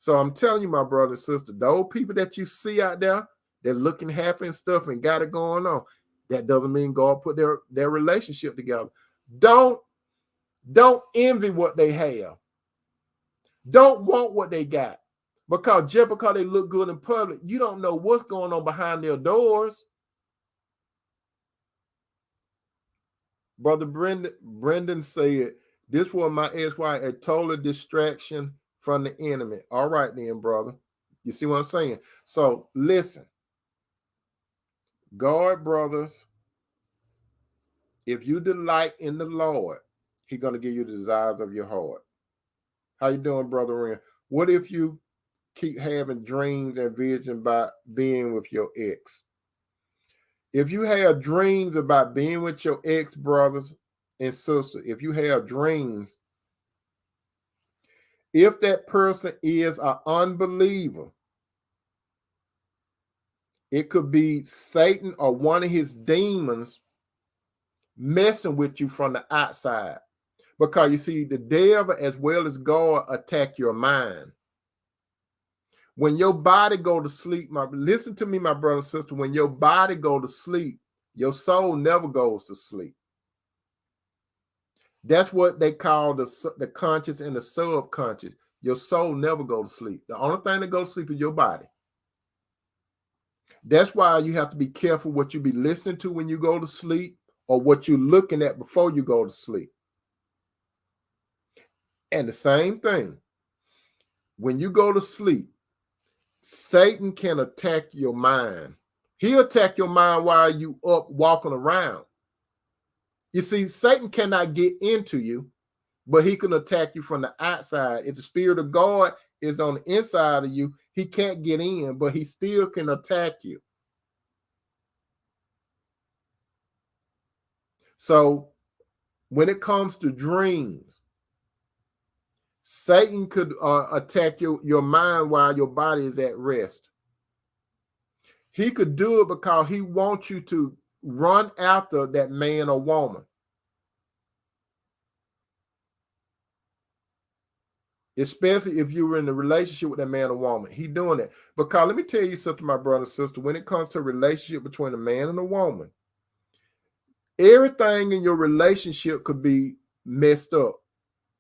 So I'm telling you, my brother and sister, those people that you see out there, they're looking happy and stuff and got it going on. That doesn't mean God put their relationship together. Don't envy what they have. Don't want what they got. Because just because they look good in public, you don't know what's going on behind their doors. Brother Brendan said, this was my ex-wife, a total distraction from the enemy. All right then, brother. You see what I'm saying? So listen, God, brothers, if you delight in the Lord, he's going to give you the desires of your heart. How you doing, Brother Ren? What if you keep having dreams and visions about being with your ex? If you have dreams about being with your ex, brothers and sisters, if you have dreams, if that person is an unbeliever, it could be Satan or one of his demons messing with you from the outside. Because you see, the devil as well as God attack your mind. When your body go to sleep, listen to me, my brother and sister, when your body go to sleep, your soul never goes to sleep. That's what they call the conscious and the subconscious. Your soul never go to sleep. The only thing that goes to sleep is your body. That's why you have to be careful what you be listening to when you go to sleep or what you're looking at before you go to sleep. And the same thing, when you go to sleep, Satan can attack your mind. He'll attack your mind while you up walking around. You see, Satan cannot get into you, but he can attack you from the outside. If the Spirit of God is on the inside of you, he can't get in, but he still can attack you. So when it comes to dreams, Satan could attack your mind while your body is at rest. He could do it because he wants you to run after that man or woman. Especially if you were in a relationship with that man or woman. He doing that. Because let me tell you something, my brother and sister, when it comes to a relationship between a man and a woman, everything in your relationship could be messed up.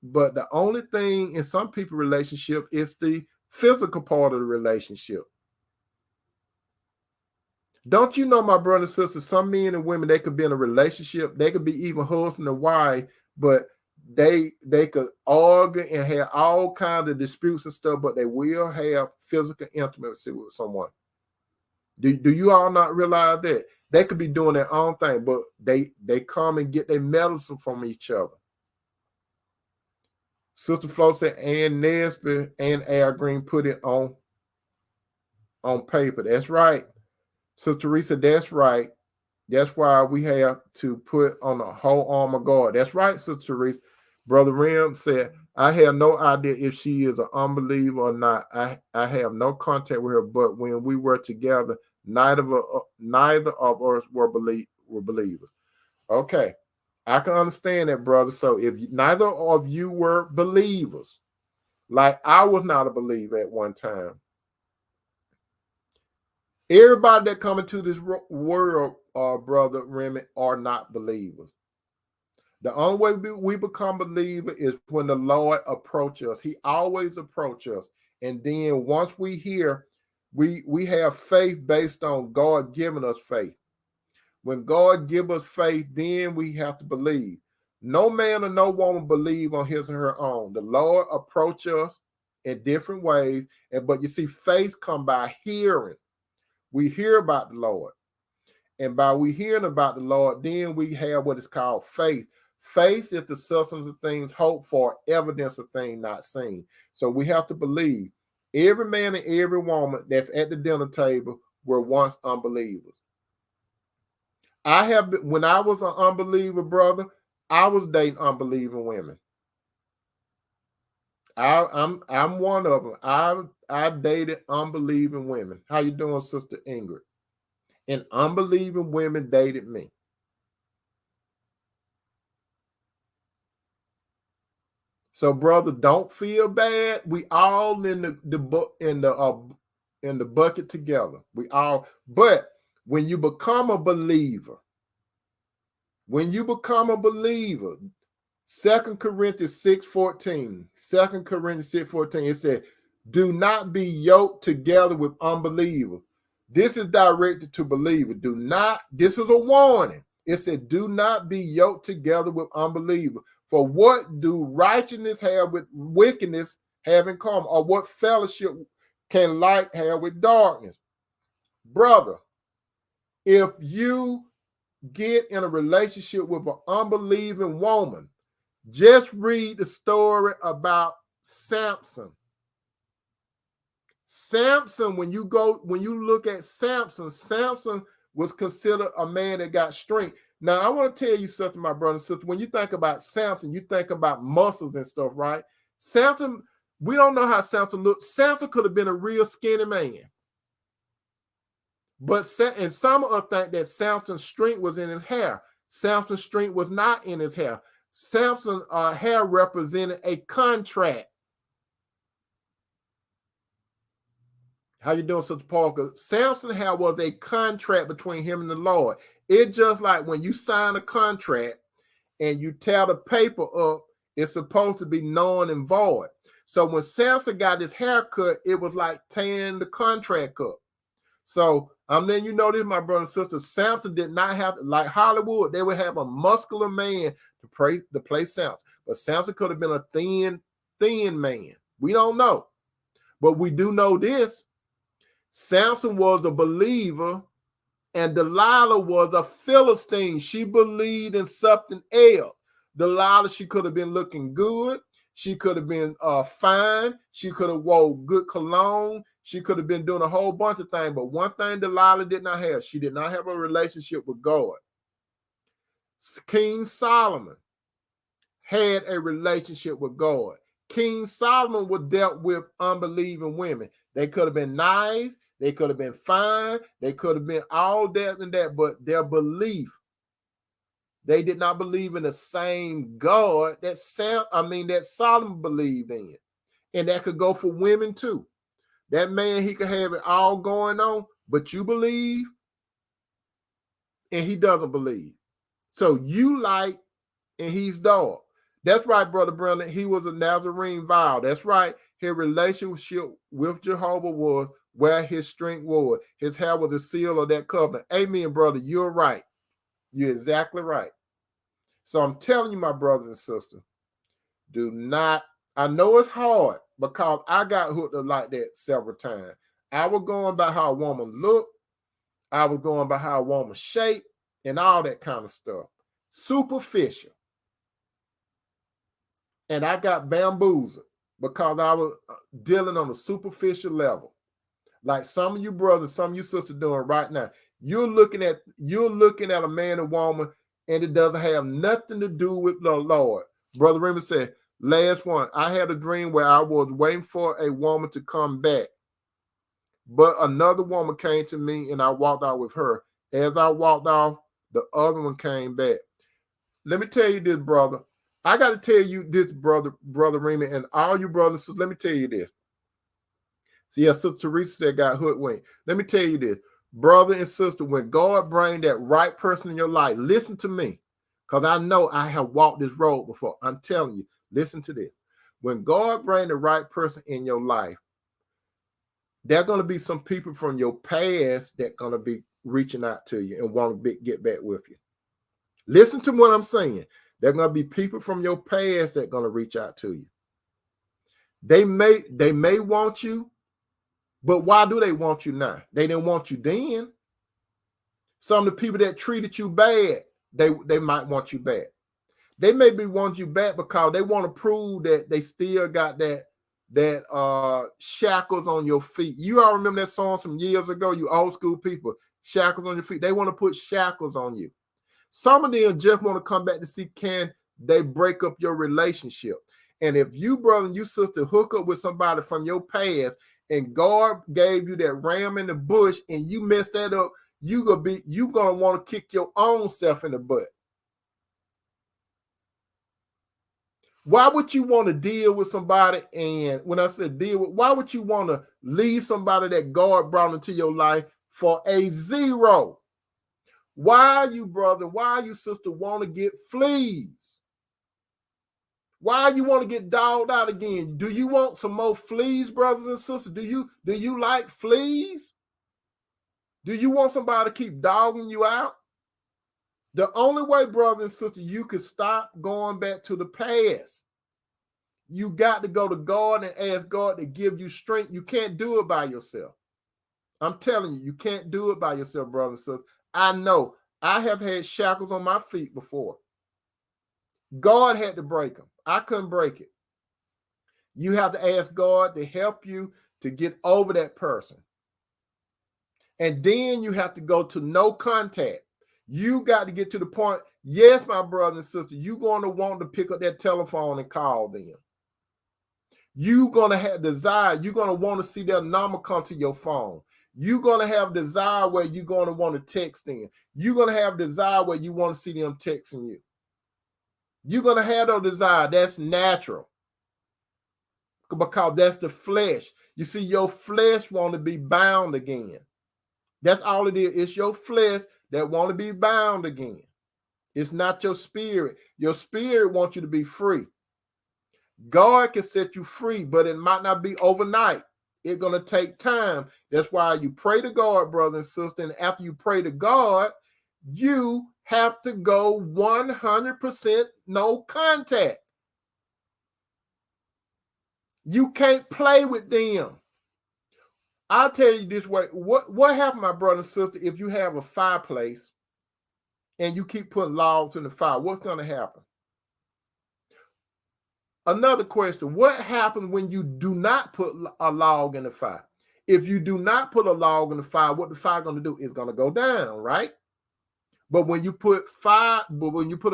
But the only thing in some people's relationship is the physical part of the relationship. Don't you know, my brother and sister, some men and women, they could be in a relationship, they could be even husband and wife, but they could argue and have all kinds of disputes and stuff, but they will have physical intimacy with someone. Do you all not realize that? They could be doing their own thing, but they come and get their medicine from each other. Sister Flo said Ann Nesby and Al Green put it on paper. That's right. Sister Teresa, that's right. That's why we have to put on a whole armor guard. That's right, Sister Teresa. Brother Rim said, I have no idea if she is an unbeliever or not. I have no contact with her, but when we were together, neither of us were believers. Okay. I can understand that, brother. So if neither of you were believers, like I was not a believer at one time, everybody that come into this world, brother Remy, are not believers. The only way we become believer is when the Lord approaches us. He always approaches us. And then once we hear, we have faith based on God giving us faith. When God gives us faith, then we have to believe. No man or no woman believe on his or her own. The Lord approaches us in different ways. But you see, faith come by hearing. We hear about the Lord. And by we hearing about the Lord, then we have what is called faith. Faith is the substance of things hoped for, evidence of things not seen. So we have to believe. Every man and every woman that's at the dinner table were once unbelievers. When I was an unbeliever, brother, I was dating unbelieving women. I'm one of them. I dated unbelieving women. How you doing, Sister Ingrid? And unbelieving women dated me. So, brother, don't feel bad. We all in the bucket together. We all. But when you become a believer, 2 Corinthians 6:14, 2 Corinthians 6:14, it said, do not be yoked together with unbelievers. This is directed to believers. This is a warning. It said, do not be yoked together with unbelievers. For what do righteousness have with wickedness have in common? Or what fellowship can light have with darkness? Brother, if you get in a relationship with an unbelieving woman, just read the story about Samson. Samson, when you look at Samson, Samson was considered a man that got strength. Now, I want to tell you something, my brother and sister. When you think about Samson, you think about muscles and stuff, right? Samson, we don't know how Samson looked. Samson could have been a real skinny man. But and some of us think that Samson's strength was in his hair. Samson's strength was not in his hair. Samson's hair represented a contract. How you doing, Sister Parker? Samson's hair was a contract between him and the Lord. It's just like when you sign a contract and you tear the paper up, it's supposed to be null and void. So when Samson got his hair cut, it was like tearing the contract up. So I'm letting you know this, my brother and sister. Samson did not have, like Hollywood, they would have a muscular man to play Samson. But Samson could have been a thin man. We don't know. But we do know this. Samson was a believer and Delilah was a Philistine. She believed in something else. Delilah, she could have been looking good. She could have been fine. She could have wore good cologne. She could have been doing a whole bunch of things. But one thing Delilah did not have, she did not have a relationship with God. King Solomon had a relationship with God. King Solomon was dealt with unbelieving women. They could have been nice, they could have been fine, they could have been all that and that, but their belief, they did not believe in the same God that Solomon believed in. And that could go for women too. That man, he could have it all going on, but you believe and he doesn't believe. So you like and he's dog. That's right, Brother Brennan. He was a Nazarene vow. That's right. His relationship with Jehovah was where his strength was. His hair was a seal of that covenant. Amen, brother. You're right. You're exactly right. So I'm telling you, my brothers and sisters, do not, I know it's hard because I got hooked up like that several times. I was going by how a woman looked. I was going by how a woman shaped and all that kind of stuff. Superficial. And I got bamboozled because I was dealing on a superficial level. Like some of you brothers, some of you sisters doing right now. You're looking at a man and woman, and it doesn't have nothing to do with the Lord. Brother Raymond said, last one, I had a dream where I was waiting for a woman to come back. But another woman came to me and I walked out with her. As I walked off, the other one came back. Let me tell you this, brother. I got to tell you this, brother Raymond, and all you brothers. So let me tell you this. See, yeah, Sister Teresa said got hoodwinked. Let me tell you this, brother and sister, when God bring that right person in your life, listen to me, because I know I have walked this road before. I'm telling you, listen to this. When God bring the right person in your life, there are going to be some people from your past that going to be reaching out to you and want to get back with you. Listen to what I'm saying. There are going to be people from your past that are going to reach out to you. They may want you, but why do they want you now? They didn't want you then. Some of the people that treated you bad, they might want you back. They may be want you back because they want to prove that they still got that shackles on your feet. You all remember that song some years ago, you old school people, shackles on your feet. They want to put shackles on you. Some of them just want to come back to see can they break up your relationship. And if you, brother and you sister, hook up with somebody from your past and God gave you that ram in the bush and you messed that up, you gonna want to kick your own self in the butt. Why would you want to deal with somebody? And when I said deal with, why would you want to leave somebody that God brought into your life for a zero? Why you, brother, why you, sister, want to get fleas? Why you want to get dogged out again? Do you want some more fleas, brothers and sisters? Do you like fleas? Do you want somebody to keep dogging you out? The only way, brother and sister, you can stop going back to the past. You got to go to God and ask God to give you strength. You can't do it by yourself. I'm telling you, you can't do it by yourself, brother and sister. I know. I have had shackles on my feet before. God had to break them. I couldn't break it. You have to ask God to help you to get over that person. And then you have to go to no contact. You got to get to the point, yes, my brother and sister, you're going to want to pick up that telephone and call them. You're going to have desire. You're going to want to see their number come to your phone. You're going to have desire where you're going to want to text them. You're going to have desire where you want to see them texting you. You're going to have no desire. That's natural. Because that's the flesh. You see, your flesh want to be bound again. That's all it is. It's your flesh that want to be bound again. It's not your spirit. Your spirit wants you to be free. God can set you free, but it might not be overnight. It's going to take time. That's why you pray to God, brother and sister. And after you pray to God, you have to go 100% no contact. You can't play with them. I'll tell you this way. What happens, my brother and sister, if you have a fireplace and you keep putting logs in the fire? What's going to happen? Another question, what happens when you do not put a log in the fire? If you do not put a log in the fire, what the fire going to do is going to go down, right? But when you put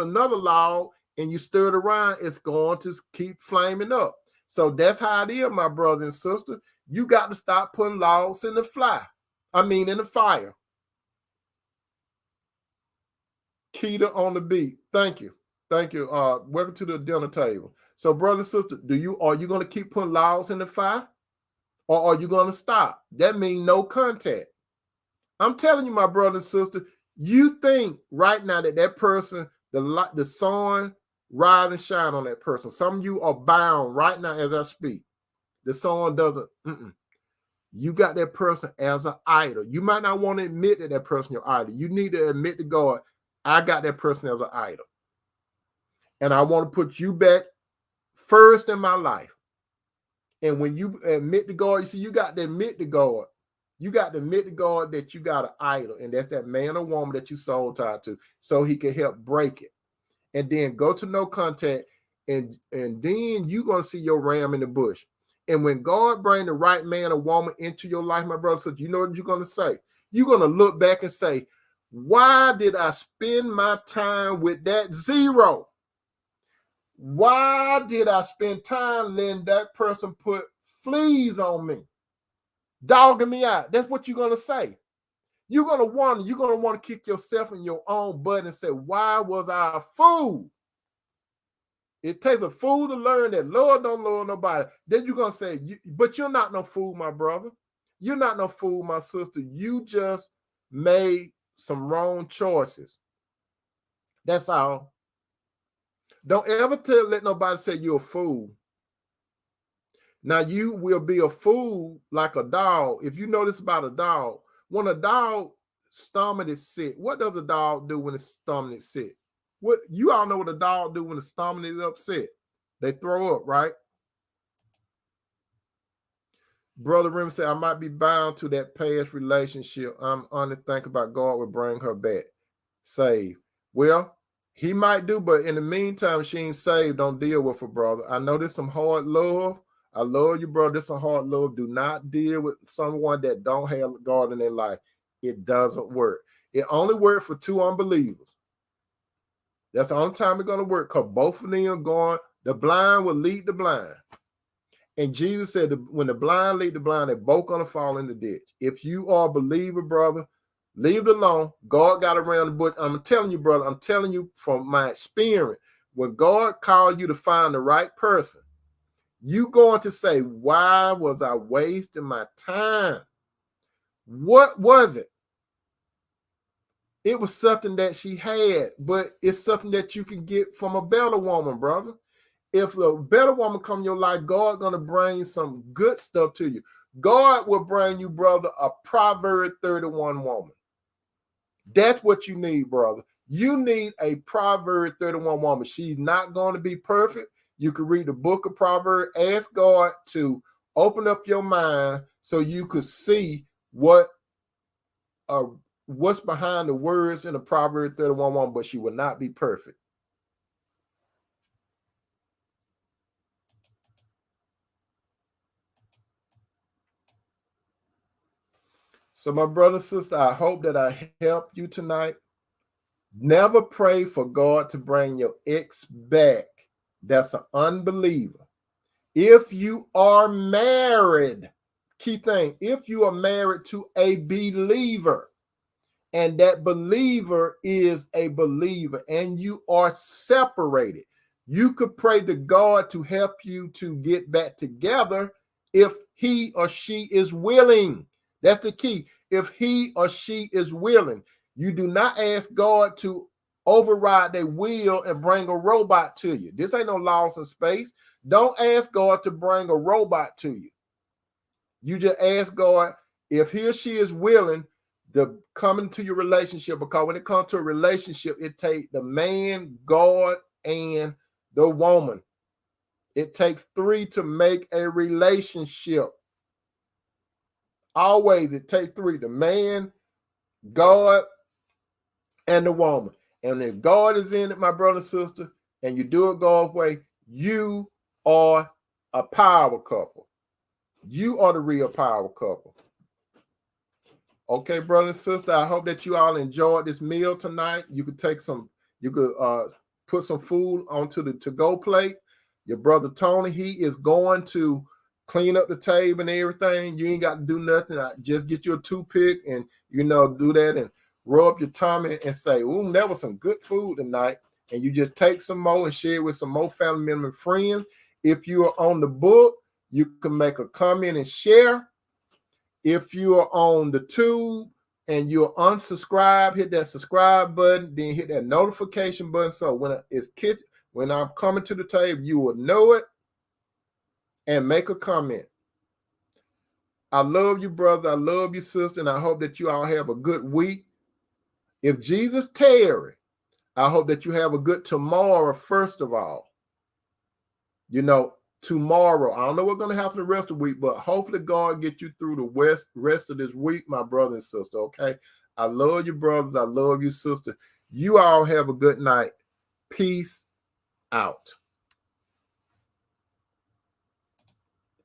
another log and you stir it around, it's going to keep flaming up. So that's how it is, my brother and sister. You got to stop putting logs in the fire. In the fire. Keita on the beat. Thank you. Thank you. Welcome to the dinner table. So, brother and sister, are you going to keep putting logs in the fire? Or are you going to stop? That means no contact. I'm telling you, my brother and sister, you think right now that person, the sun rise and shine on that person. Some of you are bound right now as I speak. The sun doesn't. You got that person as an idol. You might not want to admit that person your idol. You need to admit to God, I got that person as an idol. And I want to put you back first in my life. And when you admit to God, you see, you got to admit to God. You got to admit to God that you got an idol, and that's that man or woman that you soul tied to, so he can help break it. And then go to no contact, and then you're going to see your ram in the bush. And when God brings the right man or woman into your life, my brother, so you know what you're going to say? You're going to look back and say, why did I spend my time with that zero? Why did I spend time letting that person put fleas on me, dogging me out? That's what you're going to say. You're going to want to kick yourself in your own butt and say, why was I a fool? It takes a fool to learn that Lord don't love nobody. Then you're going to say, but you're not no fool, my brother. You're not no fool, my sister. You just made some wrong choices. That's all. Don't ever let nobody say you're a fool. Now, you will be a fool like a dog. If you know this about a dog, when a dog stomach is sick, what does a dog do when its stomach is sick? What you all know what a dog do when the stomach is upset? They throw up, right? Brother Rim said, I might be bound to that past relationship. I'm only thinking about God will bring her back. Saved. Well, he might do, but in the meantime, she ain't saved. Don't deal with her, brother. I know there's some hard love. I love you, brother. There's some hard love. Do not deal with someone that don't have God in their life. It doesn't work. It only works for two unbelievers. That's the only time it's going to work, because both of them are going, the blind will lead the blind. And Jesus said, when the blind lead the blind, they're both going to fall in the ditch. If you are a believer, brother, leave it alone. God got around the bush. I'm telling you, brother, I'm telling you from my experience, when God called you to find the right person, you going to say, why was I wasting my time? What was it? It was something that she had, but it's something that you can get from a better woman, brother. If a better woman come in your life, God going to bring some good stuff to you. God will bring you, brother, a Proverbs 31 woman. That's what you need, brother. You need a Proverbs 31 woman. She's not going to be perfect. You can read the book of Proverbs. Ask God to open up your mind so you could see what's behind the words in the Proverbs 31 woman, but she will not be perfect. So, my brother, sister, I hope that I helped you tonight. Never pray for God to bring your ex back. That's an unbeliever. If you are married, key thing, if you are married to a believer, and that believer is a believer, and you are separated, you could pray to God to help you to get back together if he or she is willing. That's the key. If he or she is willing. You do not ask God to override their will and bring a robot to you. This ain't no Laws in Space. Don't ask God to bring a robot to you. You just ask God if he or she is willing to come into your relationship, because when it comes to a relationship, it takes the man, God, and the woman. It takes three to make a relationship. Always, it takes three: the man, God, and the woman. And if God is in it, my brother and sister, and you do it God's way, you are a power couple. You are the real power couple. Okay, brother and sister, I hope that you all enjoyed this meal tonight. You could take some, you could put some food onto the to-go plate. Your brother Tony, he is going to clean up the table and everything. You ain't got to do nothing. Just get you a toothpick and, do that and rub your tummy and say, ooh, that was some good food tonight. And you just take some more and share it with some more family members and friends. If you are on the book, you can make a comment and share. If you're on the tube and you're unsubscribed, hit that subscribe button, then hit that notification button. So when I'm coming to the table, you will know it, and make a comment. I love you, brother. I love you, sister, and I hope that you all have a good week. If Jesus tarry, I hope that you have a good tomorrow, first of all. Tomorrow, I don't know what's going to happen the rest of the week, but hopefully God get you through the rest of this week, my brother and sister, okay? I love you, brothers. I love you, sister. You all have a good night. Peace out.